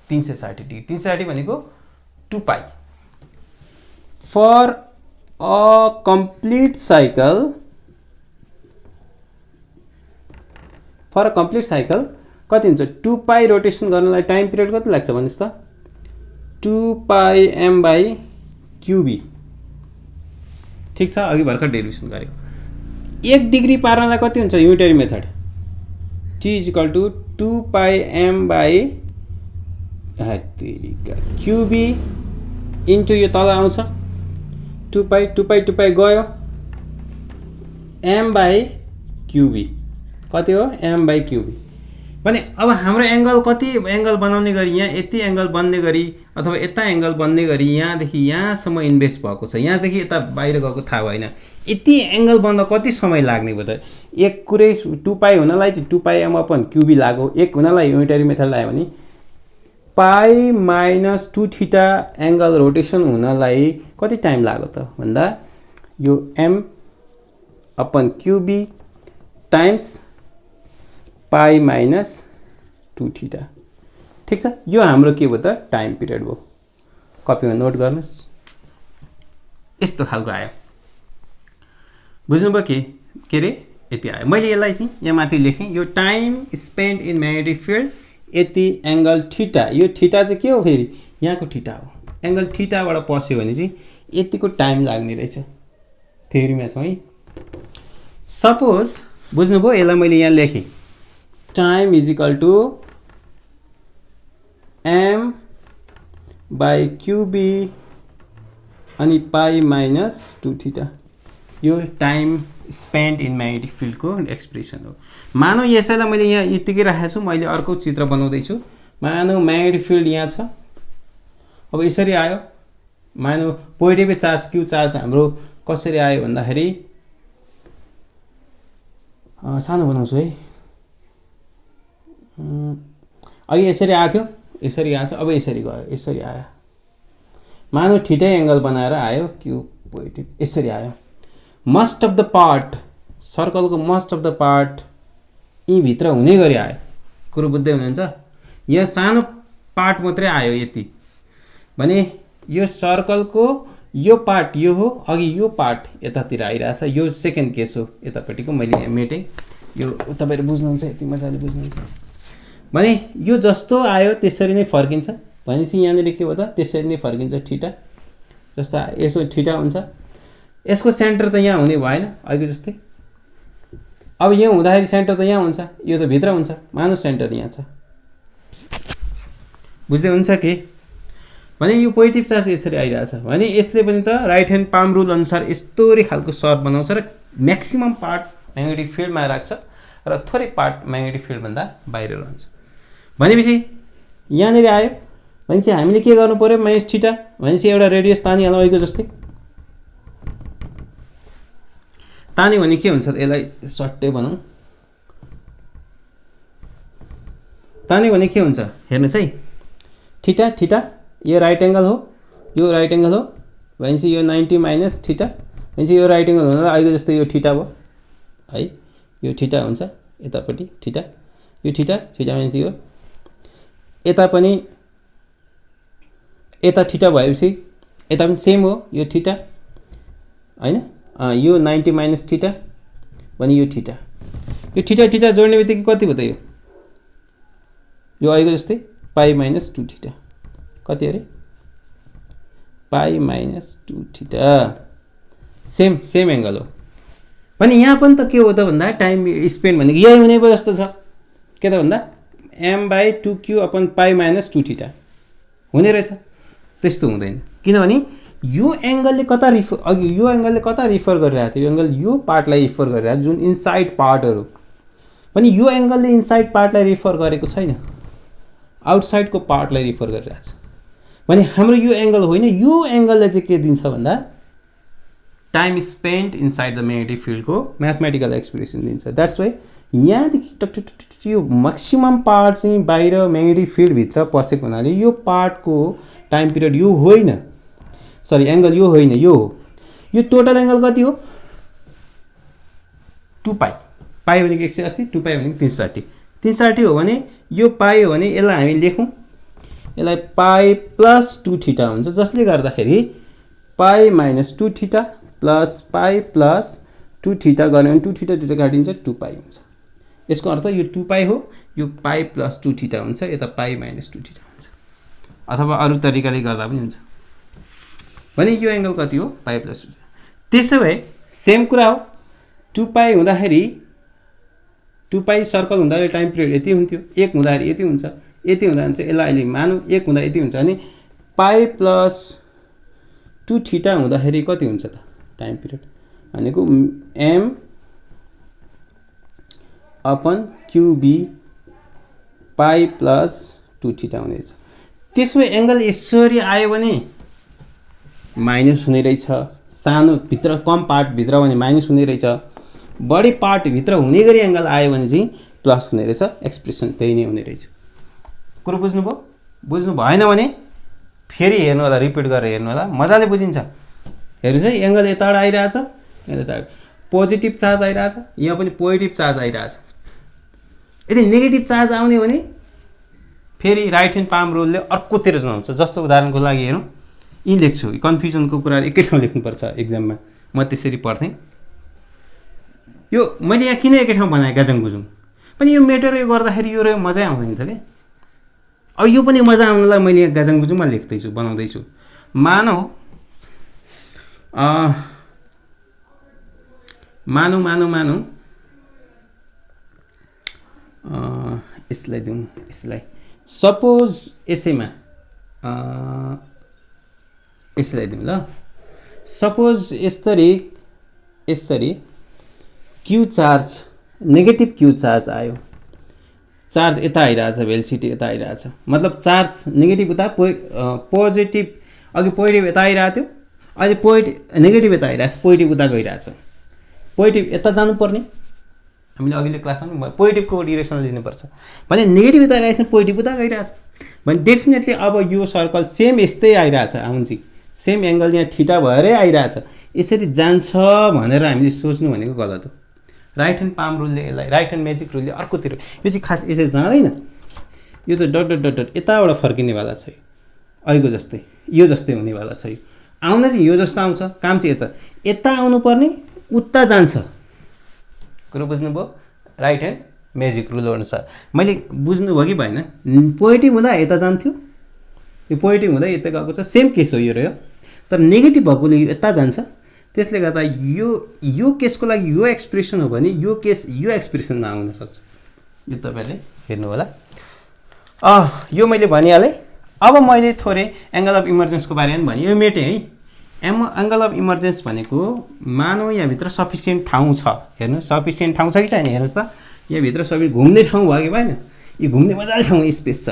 360 डिग्री। 360 भनेको 2 पाई। फर अ कम्प्लिट साइकल, कति हुन्छ, 2 पाई रोटेसन गर्नलाई टाइम पिरियड कति लाग्छ भन्नुहोस् त, 2 पाई एम बाई क्युबी। ठिक छ, अघि भर्खर डेरिभेसन गरेको। 1 डिग्री पार्नलाई कति हुन्छ, unitary method, T is equal to 2 pi m by q B into यो तल आउँछ 2 पाई गयो, एम बाई क्युबी कति हो, एम बाई क्युबी। भने अब हाम्रो एङ्गल कति, एङ्गल बनाउने गरी यहाँ यति एङ्गल बन्ने गरी अथवा यता एङ्गल बन्ने गरी यहाँदेखि यहाँसम्म इन्भेस्ट भएको छ, यहाँदेखि यता बाहिर गएको थाहा भएन। यति एङ्गल बन्दा कति समय लाग्ने भयो त? एक कुरै 2 पाई हुनलाई चाहिँ 2 पाई एम अपन क्युबी लाग्यो, एक हुनलाई युनिटरी मेथड लाग्यो भने पाई माइनस 2 थीटा एङ्गल रोटेसन हुनलाई कति टाइम लाग्यो त भन्दा यो am upon क्युबी times pie minus 2 theta. ठिक छ, यो हाम्रो के भयो त, टाइम पिरियड भयो। कपीमा नोट गर्नुहोस्, यस्तो खालको आयो। बुझ्नुभयो के अरे, यति आयो। मैले यसलाई चाहिँ यहाँ माथि लेखेँ, यो time spend in magnetic field यति एङ्गल थीटा। यो थीटा चाहिँ के हो, फेरि यहाँको थीटा हो। एङ्गल थीटाबाट पस्यो भने चाहिँ यतिको टाइम लाग्ने रहेछ, थ्योरीमा छ है। सपोज बुझ्नुभयो, यसलाई मैले यहाँ लेखेँ, time is equal to M by Q B अनि पाई माइनस 2 थीटा। यो टाइम स्पेन्ड इन म्याग्नेटिक फिल्डको एक्सप्रेसन हो। मानौ यसैलाई मैले यहाँ यतिकै राखेको छु, मैले अर्को चित्र बनाउँदैछु। मानौ म्याग्नेटिक फिल्ड यहाँ छ, अब यसरी आयो। मानौ पोजिटिभ चार्ज क्यु चार्ज हाम्रो कसरी आयो भन्दाखेरि, सानो बनाउँछु है, अघि यसरी आएको थियो, यसरी आएको छ, अब यसरी गयो, यसरी आयो। मानौ ठिटै एङ्गल बनाएर आयो, क्यु पोजिटिभ यसरी आयो। मस्ट अफ द पार्ट, सर्कलको मस्ट अफ द पार्ट यहीँभित्र हुने गरी आयो। कुरो बुझ्दै हुनुहुन्छ? यहाँ सानो पार्ट मात्रै आयो यति भने यो सर्कलको यो पार्ट यो हो, अघि यो पार्ट यतातिर आइरहेछ, यो सेकेन्ड केस हो। यतापट्टिको मैले यहाँ मेटेँ, यो तपाईँहरू बुझ्नुहुन्छ, यति मजाले बुझ्नुहुन्छ भने यो जस्तो आयो त्यसरी नै फर्किन्छ। भनेपछि यहाँनिर के हो त, त्यसरी नै फर्किन्छ थीटा। जस्तो यसो थीटा हुन्छ, यसको सेन्टर त यहाँ हुने भएन अघि जस्तै। अब यहाँ हुँदाखेरि सेन्टर त यहाँ हुन्छ, यो त भित्र हुन्छ। मानौ सेन्टर यहाँ छ, बुझ्दै हुन्छ कि? भने यो पोजिटिभ चार्ज यसरी आइरहेछ भने यसले पनि त राइट ह्यान्ड पाम रुल अनुसार यस्तोरी खालको सर्भ बनाउँछ र म्याक्सिमम पार्ट म्याग्नेटिक फिल्डमा राख्छ र थोरै पार्ट म्याग्नेटिक फिल्डभन्दा बाहिर रहन्छ। भनेपछि यहाँनिर आयो भनेपछि हामीले के गर्नु पर्यो माइनस थीटा भनेपछि एउटा रेडियस तानिहालौँ अहिलेको जस्तै। तान्यो भने के हुन्छ यसलाई सट्टै बनाऊँ। तान्यो भने के हुन्छ हेर्नुहोस् है थीटा थीटा यो राइट एङ्गल हो यो राइट एङ्गल हो भनेपछि यो 90 माइनस थीटा भनेपछि यो राइट एङ्गल हुँदा अहिले जस्तो यो थीटा भयो है यो थीटा हुन्छ यतापट्टि थीटा यो थीटा थीटा भनेपछि यो यता पनि यता थीटा भएपछि यता पनि सेम हो यो थीटा हैन यो 90 माइनस थीटा भने यो थीटा थीटा जोड्ने बित्तिकै कति भयो त यो आएको जस्तै पाई माइनस 2 थीटा कति अरे पाई माइनस 2 थीटा सेम एङ्गल हो। भने यहाँ पनि त के हो त भन्दा टाइम स्पेन्ड भनेको यही हुने पो जस्तो छ के त भन्दा m/2q अपन पाई माइनस 2 थीटा हुने रहेछ। त्यस्तो हुँदैन किनभने यो एङ्गलले कता रिफर अघि यो एङ्गलले कता रिफर गरिरहेको थियो यो एङ्गल यो पार्टलाई रिफर गरिरहेको जुन इनसाइड पार्टहरू पनि यो एङ्गलले इनसाइड पार्टलाई रिफर गरेको छैन आउटसाइडको पार्टलाई रिफर गरिरहेछ। भने हाम्रो यो एङ्गल होइन यो एङ्गलले चाहिँ के दिन्छ भन्दा time spend inside the magnetic फिल्डको म्याथमेटिकल एक्सप्रेसन दिन्छ। द्याट्स वाइ यहाँदेखि यो म्याक्सिमम पार्ट चाहिँ बाहिर म्याग्नेटिक फिल्डभित्र पसेको हुनाले यो पार्टको टाइम पिरियड यो होइन सरी एङ्गल यो होइन यो हो। यो टोटल एङ्गल कति हो 2 पाई पाई भनेको 180 2 पाई भनेको 360 हो भने यो पाई हो भने यसलाई हामी लेखौँ यसलाई पाई प्लस 2 थीटा हुन्छ जसले गर्दाखेरि पाई minus 2 theta plus pi plus 2 theta गर्यो भने 2 थीटा काटिन्छ 2 पाई हुन्छ। यसको अर्थ यो 2 पाई हो यो पाई प्लस 2 थीटा हुन्छ यता पाई माइनस 2 थीटा हुन्छ अथवा अरू तरिकाले गर्दा पनि हुन्छ। भने यो एङ्गल कति हो पाई प्लस 2 त्यसो भए सेम कुरा हो 2 पाई हुँदाखेरि 2 पाई सर्कल हुँदाखेरि टाइम पिरियड यति हुन्थ्यो 1 हुँदाखेरि यति हुन्छ यति हुँदा चाहिँ यसलाई अहिले मानौँ 1 हुँदा यति हुन्छ भने पाई प्लस 2 थीटा हुँदाखेरि कति हुन्छ त टाइम पिरियड भनेको m upon क्युबी pi plus 2 theta हुनेछ। त्यसो एङ्गल यसरी आयो भने माइनस हुने रहेछ सानो भित्र कम पार्ट भित्र भने माइनस हुने रहेछ बढी पार्ट भित्र हुने गरी एङ्गल आयो भने चाहिँ प्लस हुने रहेछ एक्सप्रेसन त्यही नै हुने रहेछ। कुरो बुझ्नुभयो बुझ्नु भएन भने फेरि हेर्नु होला रिपिट गरेर हेर्नु होला मजाले बुझिन्छ। हेर्नुहोस् है एङ्गल यताबाट आइरहेछ यता पोजिटिभ चार्ज आइरहेछ यहाँ पनि पोजिटिभ चार्ज आइरहेछ। यदि नेगेटिभ चार्ज आउने भने फेरि राइट ह्यान्ड पाम रुलले अर्कोतिर जान्छ। जस्तो उदाहरणको लागि हेरौँ यी लेख्छु कन्फ्युजनको कुराहरू एकै ठाउँ लेख्नुपर्छ एक्जाममा म त्यसरी पढ्थेँ। यो मैले यहाँ किन एकै ठाउँ बनाएँ गाजङ गुजुङ पनि यो मेटर यो गर्दाखेरि यो मजै आउँदैन थियो क्या अब यो पनि मजा आउनलाई मैले यहाँ गाजङ गुजुङमा लेख्दैछु बनाउँदैछु। मानौ यसलाई दिउँ यसलाई सपोज यसैमा यसलाई दिउँ ल सपोज यसरी Q charge negative Q charge आयो चार्ज यता आइरहेछ भेलोसिटी यता आइरहेछ मतलब चार्ज नेगेटिभ उता पोजिटिभ अघि पोजिटिभ यता आइरहेको थियो अहिले नेगेटिभ यता आइरहेछ पोजिटिभ उता गइरहेछ पोजिटिभ यता जानुपर्ने हामीले अघिल्लो क्लासमा पोजिटिभको डिरेक्सन लिनुपर्छ भने नेगेटिभ यता आइरहेछ पोजिटिभ उता गइरहेछ भने डेफिनेटली अब यो सर्कल सेम यस्तै आइरहेछ आउँछ सेम एङ्गल यहाँ थीटा भएरै आइरहेछ यसरी जान्छ भनेर हामीले सोच्नु भनेको गलत हो। राइट ह्यान्ड पाम रुलले यसलाई राइट ह्यान्ड म्याजिक रुलले अर्कोतिर यो चाहिँ खास यसरी जाँदैन यो त डट डट डट डट यताबाट फर्किनेवाला छ अहिलेको जस्तै यो जस्तै हुनेवाला छ आउन चाहिँ यो जस्तो आउँछ काम चाहिँ यता आउनुपर्ने उता जान्छ। कुरो बुझ्नुभयो राइट ह्यान्ड म्याजिक रुल अनुसार मैले बुझ्नुभयो कि भएन पोजिटिभ हुँदा यता जान्थ्यो यो पोजिटिभ हुँदा यता गएको छ सेम केस हो यो र यो तर नेगेटिभ भएकोले यता जान्छ त्यसले गर्दा यो केसको लागि यो एक्सप्रेसन हो भने यो केस यो एक्सप्रेसनमा आउन सक्छ यो तपाईँले हेर्नु होला। यो मैले भनिहालेँ अब मैले थोरै एंगल अफ इमर्जेन्सको बारेमा भने यो मेटेँ है। एंगल अफ इमर्जेन्स भनेको मानौ यहाँभित्र सफिसिएन्ट ठाउँ छ, हेर्नु सफिसिएन्ट ठाउँ छ कि छैन हेर्नुहोस् त, यहाँभित्र सबै घुम्ने ठाउँ भयो कि भएन, यो घुम्ने मजाले ठाउँ स्पेस छ,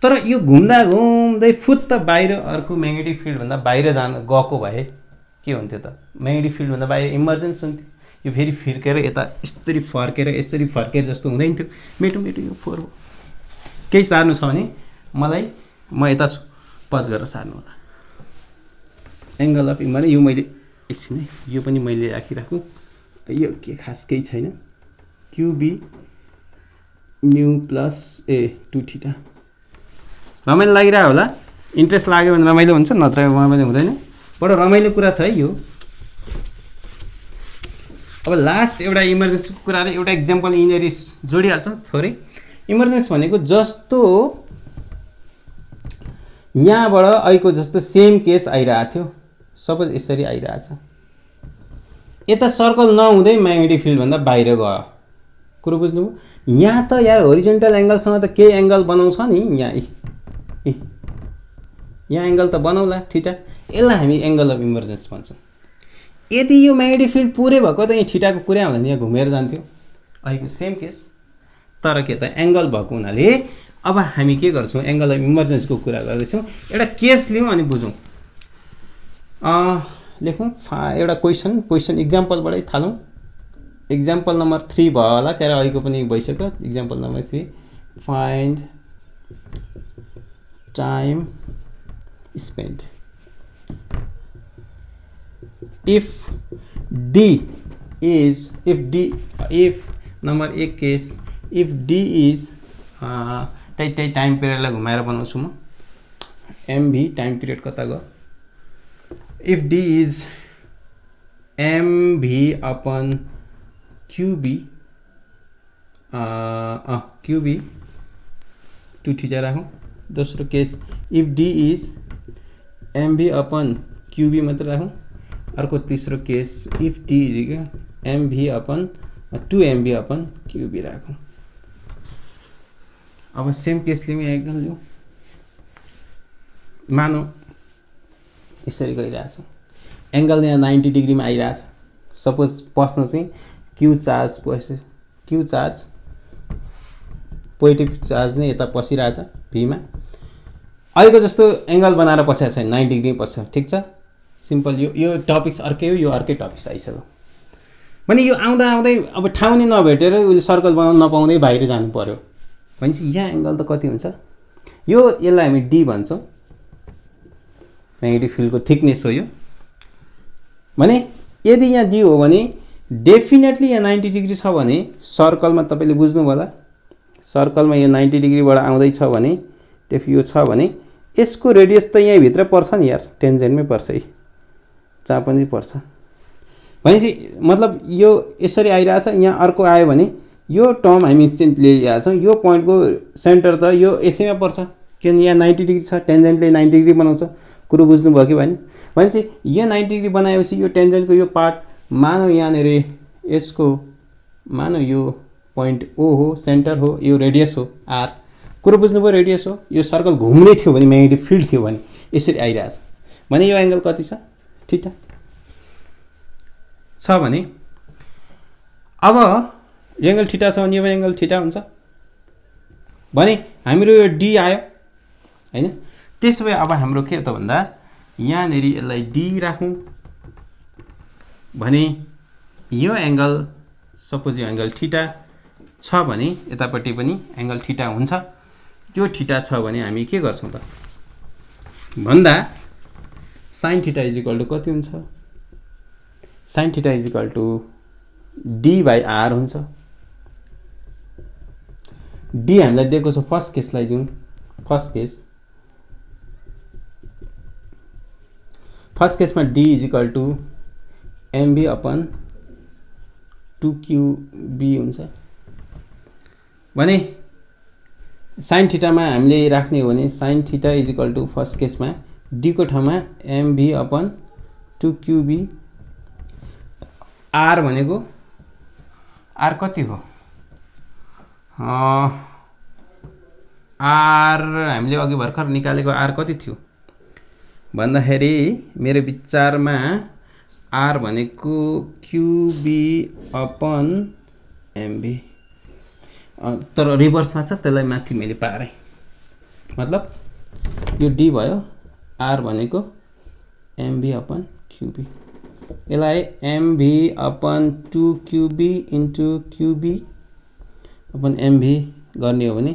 तर यो घुम्दा घुम्दै फुत्त बाहिर अर्को म्याग्नेटिक फिल्डभन्दा बाहिर जान गएको भए के हुन्थ्यो त, म्याग्नेटिक फिल्डभन्दा बाहिर इमर्जेन्स हुन्थ्यो, यो फेरि फिर्केर यता यसरी फर्केर जस्तो हुँदैन थियो। मेटो मेटो यो 4 हो, केही सार्नु छ भने मलाई म यता पज गरेर सार्नु होला। एंगल अफ इमर्जेन्स यो मैले एकछिन है, यो पनि मैले राखिराखौँ, यो के खास केही छैन, क्युबी म्यू प्लस ए 2 थीटा। रमाइलो लागिरहेको होला, इन्ट्रेस्ट लाग्यो भने रमाइलो हुन्छ, नत्र रमाइलो हुँदैन, बडो रमाइलो कुरा छ है यो। अब लास्ट एउटा इमर्जेन्सीको कुराले एउटा इक्जाम्पल यिनीहरू जोडिहाल्छ थोरै। इमर्जेन्सी भनेको जस्तो यहाँबाट अहिलेको जस्तो सेम केस आइरहेको थियो, सपोज यसरी आइरहेछ, यता सर्कल नहुँदै म्याग्नेटिक फिल्डभन्दा बाहिर गयो, कुरो बुझ्नुभयो। यहाँ त यार होरिजेन्टल एंगलसँग त केही एंगल बनाउँछ नि, यहाँ एंगल त बनाउला थीटा, यसलाई हामी एंगल अफ इमर्जेन्स भन्छौँ। यदि यो म्याग्नेटिक फिल्ड पुरै भएको त यहाँ थीटाको कुरै आउँदैन, यहाँ घुमेर जान्थ्यो, अहिलेको सेम केस, तर के त एंगल भएको हुनाले अब हामी के गर्छौँ, एंगल अफ इमर्जेन्सको कुरा गर्दैछौँ। एउटा केस लिउँ अनि बुझौँ, लेखौँ एउटा क्वेसन इक्जाम्पलबाटै थालौँ। इक्जाम्पल नम्बर 3 भयो होला, क्या अहिलेको पनि भइसक्यो। Example number 3, find time spend if number 1 case, if D is time पिरियडलाई घुमाएर बनाउँछु म, MV टाइम पिरियड कता गयो, if D is MV upon QB, QB 2 theta राखौँ। दोस्रो case if D is MV upon QB मात्र राखौँ। अर्को तीसरो case if D is MV upon 2MV upon QB राखौँ। अब सेम केस लिउँ, यहाँ एकदम लिउँ, मानौ यसरी गइरहेछ, एंगल यहाँ 90 डिग्रीमा आइरहेछ, सपोज प्रश्न चाहिँ क्यू चार्ज पोजिटिभ चार्ज नै यता पसिरहेछ भीमा, अहिलेको जस्तो एंगल बनाएर पसेको छैन, 90 डिग्री पस्छ, ठिक छ, सिम्पल। यो टपिक्स अर्कै हो, यो अर्कै टपिक्स आइसक्यो भने यो आउँदा आउँदै अब ठाउँ नै नभेटेर उसले सर्कल बनाउन नपाउँदै बाहिर जानु पर्यो भनेपछि यहाँ एंगल त कति हुन्छ, यसलाई हामी डी भन्छौँ, म्याग्नेटिक फिल्डको थिकनेस हो यो। भने यदि यहाँ डी हो भने डेफिनेटली यहाँ 90 डिग्री छ भने सर्कलमा तपाईँले बुझ्नुभयो होला, सर्कलमा यो 90 डिग्रीबाट आउँदैछ भने यो छ भने यसको रेडियस त यहीँभित्र पर्छ नि यार, टेन्जेन्टमै पर्छ है, जहाँ पनि पर्छ भनेपछि मतलब यो यसरी आइरहेछ, यहाँ अर्को आयो भने यो टर्म हामी इन्स्टेन्ट लिइरहेको छौँ, यो पोइन्टको सेन्टर त यो यसैमा पर्छ, किनभने यहाँ 90 डिग्री छ, टेन्जेन्टले 90 डिग्री बनाउँछ, कुरो बुझ्नुभयो कि भएन। भनेपछि यो 90 डिग्री बनाएपछि यो टेन्जेन्टको यो पार्ट मानौ यहाँनिर यसको मानौ यो पोइन्ट ओ हो, सेन्टर हो, यो रेडियस हो आर, कुरो बुझ्नुभयो, रेडियस हो, यो सर्कल घुम्ने थियो भने म्याग्नेटिक फिल्ड थियो भने यसरी आइरहेछ भने यो एंगल कति छ, थीटा छ भने अब एंगल थीटा छ भने यो एंगल थीटा हुन्छ भने हाम्रो यो डी आयो हैन। त्यसो भए अब हाम्रो के त भन्दा यहाँनेरि यसलाई डी राखौँ भने यो एंगल सपोज यो एंगल थीटा छ भने यतापट्टि पनि एंगल थीटा हुन्छ। त्यो थीटा छ भने हामी के गर्छौं त भन्दा sin theta is equal to कति हुन्छ, sin theta is equal to d by r हुन्छ। d हामीलाई दिएको छ, फर्स्ट केसलाई जाउँ, फर्स्ट केसमा d is equal to mb upon 2qb हुन्छ भने sin थीटामा हामीले राख्ने हो भने sin theta is equal to first केसमा d को ठाउँमा mv अपन 2qb, r भनेको r कति हो, आर हामीले अघि भर्खर निकालेको आर कति थियो भन्दाखेरि मेरो विचारमा आर भनेको क्युबी अपन एमबी, तर रिभर्समा छ, त्यसलाई माथि मैले पारेँ। मतलब यो डी भयो, आर भनेको एमबी अपन क्युबी, यसलाई MV upon 2 क्युबी into क्युबी upon MV गर्ने हो भने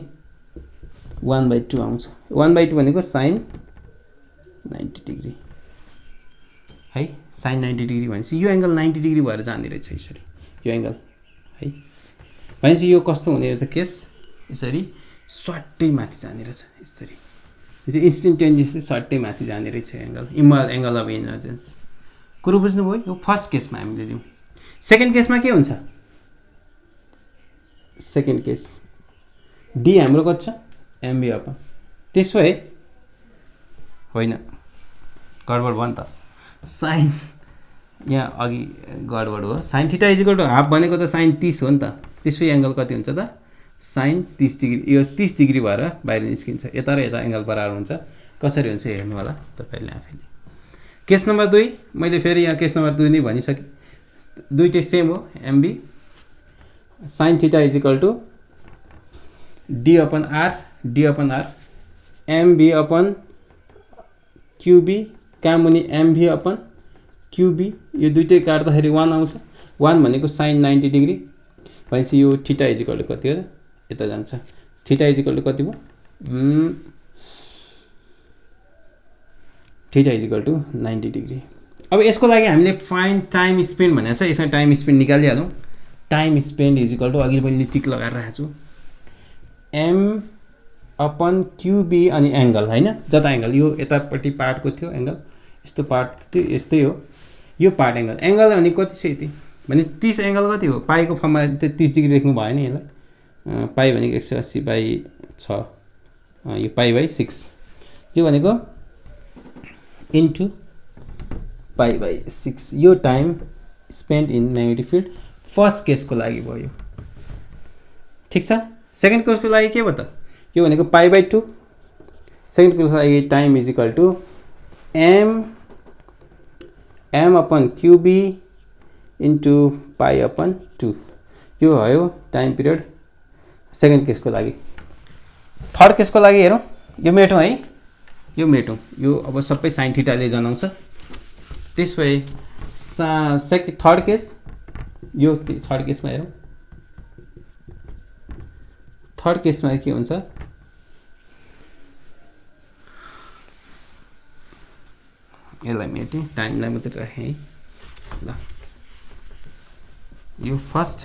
1/2 आउँछ। 1/2 भनेको साइन 90 डिग्री है, साइन 90 डिग्री भनेपछि यो एङ्गल 90 डिग्री भएर जाने रहेछ यसरी, यो एङ्गल है। भनेपछि यो कस्तो हुने रहेछ केस, यसरी स्वाट्टै माथि जाने रहेछ, यसरी यो इन्स्टेन्टेनियसली स्वाट्टै माथि जाने रहेछ एङ्गल, एङ्गल अफ इन्भर्जेन्स। कुरो बुझ्नुभयो? यो फर्स्ट केसमा हामीले लियौँ। सेकेन्ड केसमा के हुन्छ? सेकेन्ड केस डी हाम्रो कति छ? एमबी अपन, त्यसो भए होइन गडबड भयो नि त, साइन यहाँ अघि गडबड हो, sine theta is equal to half भनेको त साइन 30 हो नि त, त्यसो एङ्गल कति हुन्छ त? Sine 30 degree. यो 30 डिग्री भएर बाहिर निस्किन्छ, यता र यता एङ्गल बराबर हुन्छ। कसरी हुन्छ हेर्नु होला तपाईँले आफैले। केस नम्बर 2 मैले फेरि यहाँ केस नम्बर 2 नै भनिसकेँ, दुइटै सेम हो। M B sine theta is equal to D upon R, m B upon q B, कहाँ मुनि एमभी अपन क्युबी, यो दुइटै काट्दाखेरि 1 आउँछ। 1 भनेको साइन 90 डिग्री, भनेपछि यो थीटा इज इक्वल टु कति हो? यता जान्छ, थीटा इज इक्वल टु कति भयो? Theta is equal to 90 degree. अब यसको लागि हामीले फाइन टाइम स्पेन्ड भनेको छ, यसमा टाइम स्पेन्ड निकालिहालौँ। Time spend is equal to अघि मैले टिक लगाएर राखेको छु, एम अपन क्युबी अनि एङ्गल होइन, जता एङ्गल यो यतापट्टि पार्टको थियो एङ्गल, यस्तो पार्ट थियो, यस्तै हो यो पार्ट एङ्गल। एङ्गल भने कति छ यति भने 30 एङ्गल कति हो? पाईको फर्ममा 30 डिग्री लेख्नु भएन यसलाई, पाई भनेको 180/6, यो पाई/6, यो भनेको इन्टु पाई/6। यो time spend in magnetic field first केसको लागि भयो, ठिक छ। सेकेन्ड केसको लागि के भयो त? यो भनेको पाई/2। सेकेन्ड केसको लागि time is equal to M upon Q B into पाई/2, यो भयो टाइम पिरियड सेकेन्ड केसको लागि। थर्ड केसको लागि हेरौँ, यो मेटौँ है, यो मेटौँ, यो अब सबै साइन थीटाले जनाउँछ। त्यस भए थर्ड केस, यो थर्ड केसमा हेरौँ। थर्ड केसमा के हुन्छ? यसलाई मेटेँ, टाइमलाई मात्रै राखेँ है ल। यो फर्स्ट,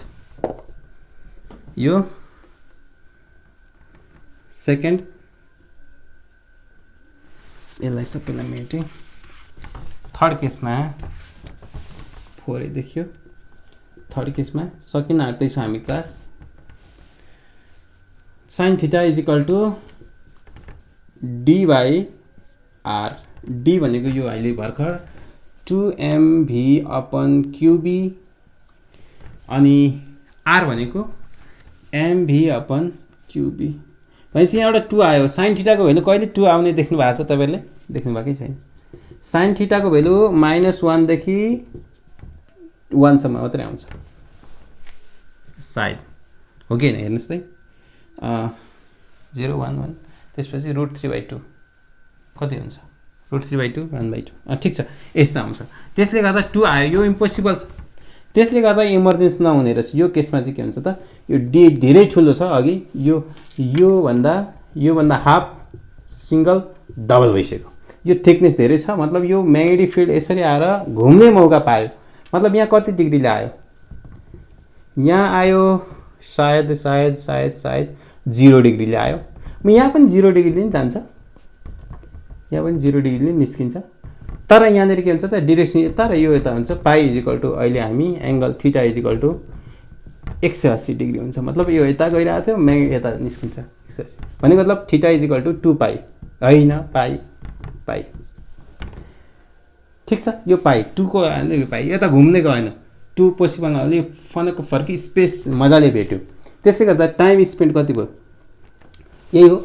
यो सेकेन्ड, यसलाई सबैलाई मेटेँ। थर्ड केसमा 4 देखियो। थर्ड केसमा सकिन आँट्दैछौँ हामी class. Sine theta is equal to डी/आर, डी भनेको यो अहिले भर्खर 2mv अपन क्युबी अनि आर भनेको एमभी अपन क्युबी, भनेपछि यहाँ एउटा 2 आयो। साइन थीटाको भेल्यु कहिले 2 आउने देख्नु भएको छ तपाईँले? देख्नु भएकै छैन। साइन थीटाको भेल्यु -1 देखि 1 सम्म मात्रै आउँछ सायद, हो कि होइन? हेर्नुहोस् त, 0 1 1, त्यसपछि √3/2 कति हुन्छ? √3/2 1/2, ठिक छ, यस्तो आउँछ। त्यसले गर्दा 2 आयो, यो इम्पोसिबल छ। त्यसले गर्दा इमर्जेन्स नहुने रहेछ। यो केसमा चाहिँ के हुन्छ त? यो डी धेरै ठुलो छ, अघि योभन्दा हाफ सिङ्गल डबल भइसक्यो। यो थिकनेस धेरै छ, मतलब यो म्याग्नेटिक फिल्ड यसरी आएर घुम्ने मौका पायो। मतलब यहाँ कति डिग्रीले आयो? यहाँ आयो सायद 0 डिग्रीले आयो। यहाँ पनि 0 डिग्रीले नि जान्छ, यहाँ पनि 0 डिग्रीले निस्किन्छ। तर यहाँनिर के हुन्छ त? डिरेक्सन यता र यो यता हुन्छ। पाई इज इक्वल टु अहिले हामी angle theta is equal to 180 degree हुन्छ। मतलब यो यता गइरहेको थियो, यता निस्किन्छ 180, भनेको मतलब थीटा इज इक्वल टु 2 पाई होइन, पाई ठिक छ। यो पाई 2 को यो पाई यता घुम्दै गएन, 2 पोसिबल नहुने फनको फर्की स्पेस मजाले भेट्यो। त्यसले गर्दा टाइम स्पेन्ड कति भयो? यही हो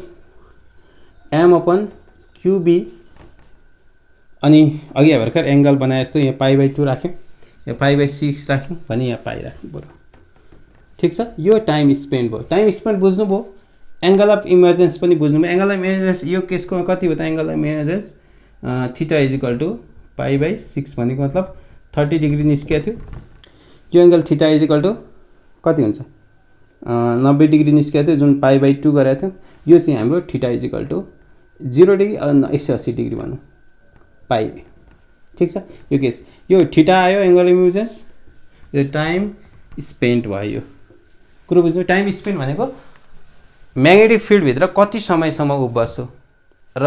एम अपन क्युबी अनि अघि भर्खर एङ्गल बनाए जस्तो यहाँ पाई/2 राख्यौँ, यहाँ पाई/6 राख्यौँ भने यहाँ पाई राख्नु पर्यो। ठिक छ, यो टाइम स्पेन्ड भयो। टाइम स्पेन्ड बुझ्नुभयो, एङ्गल अफ इमर्जेन्स पनि बुझ्नुभयो। एङ्गल अफ इमर्जेन्स यो केसको कति हो त? Angle of emergence theta is equal to पाई/6 भनेको मतलब 30 डिग्री निस्किएको थियो। यो angle theta is equal to कति हुन्छ? 90 डिग्री निस्किएको थियो, जुन पाई/2 गरेको थियो। यो चाहिँ हाम्रो theta is equal to 0 degree 180 degree भनौँ पाई। ठिक छ, यो केस यो थीटा आयो एङ्गल अफ इमर्जेन्स, यो टाइम स्पेन्ड भयो। यो कुरो बुझ्नु, टाइम स्पेन्ड भनेको म्याग्नेटिक फिल्डभित्र कति समयसम्म ऊ बस्यो, र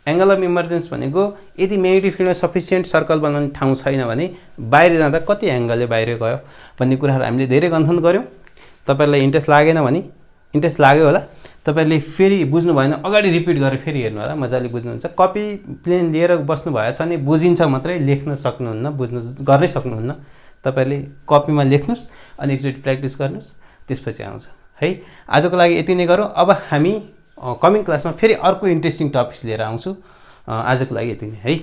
एङ्गल अफ इमर्जेन्स भनेको यदि म्याग्नेटिक फिल्डमा सफिसियन्ट सर्कल बनाउने ठाउँ छैन भने बाहिर जाँदा कति एङ्गलले बाहिर गयो भन्ने कुराहरू हामीले धेरै गन्थन गऱ्यौँ। तपाईँहरूलाई इन्ट्रेस्ट लागेन भने, इन्ट्रेस्ट लाग्यो होला, तपाईँहरूले फेरि बुझ्नु भएन अगाडि रिपिट गरेर फेरि हेर्नु होला, मजाले बुझ्नुहुन्छ। कपी पेन लिएर बस्नु भएछ भने बुझिन्छ मात्रै, लेख्न सक्नुहुन्न, बुझ्नु गर्नै सक्नुहुन्न। तपाईँहरूले कपीमा लेख्नुहोस् अनि एकचोटि प्र्याक्टिस गर्नुहोस्, त्यसपछि आउँछ है। आजको लागि यति नै गरौँ। अब हामी कमिङ क्लासमा फेरि अर्को इन्ट्रेस्टिङ टपिक्स लिएर आउँछु। आजको लागि यति नै है।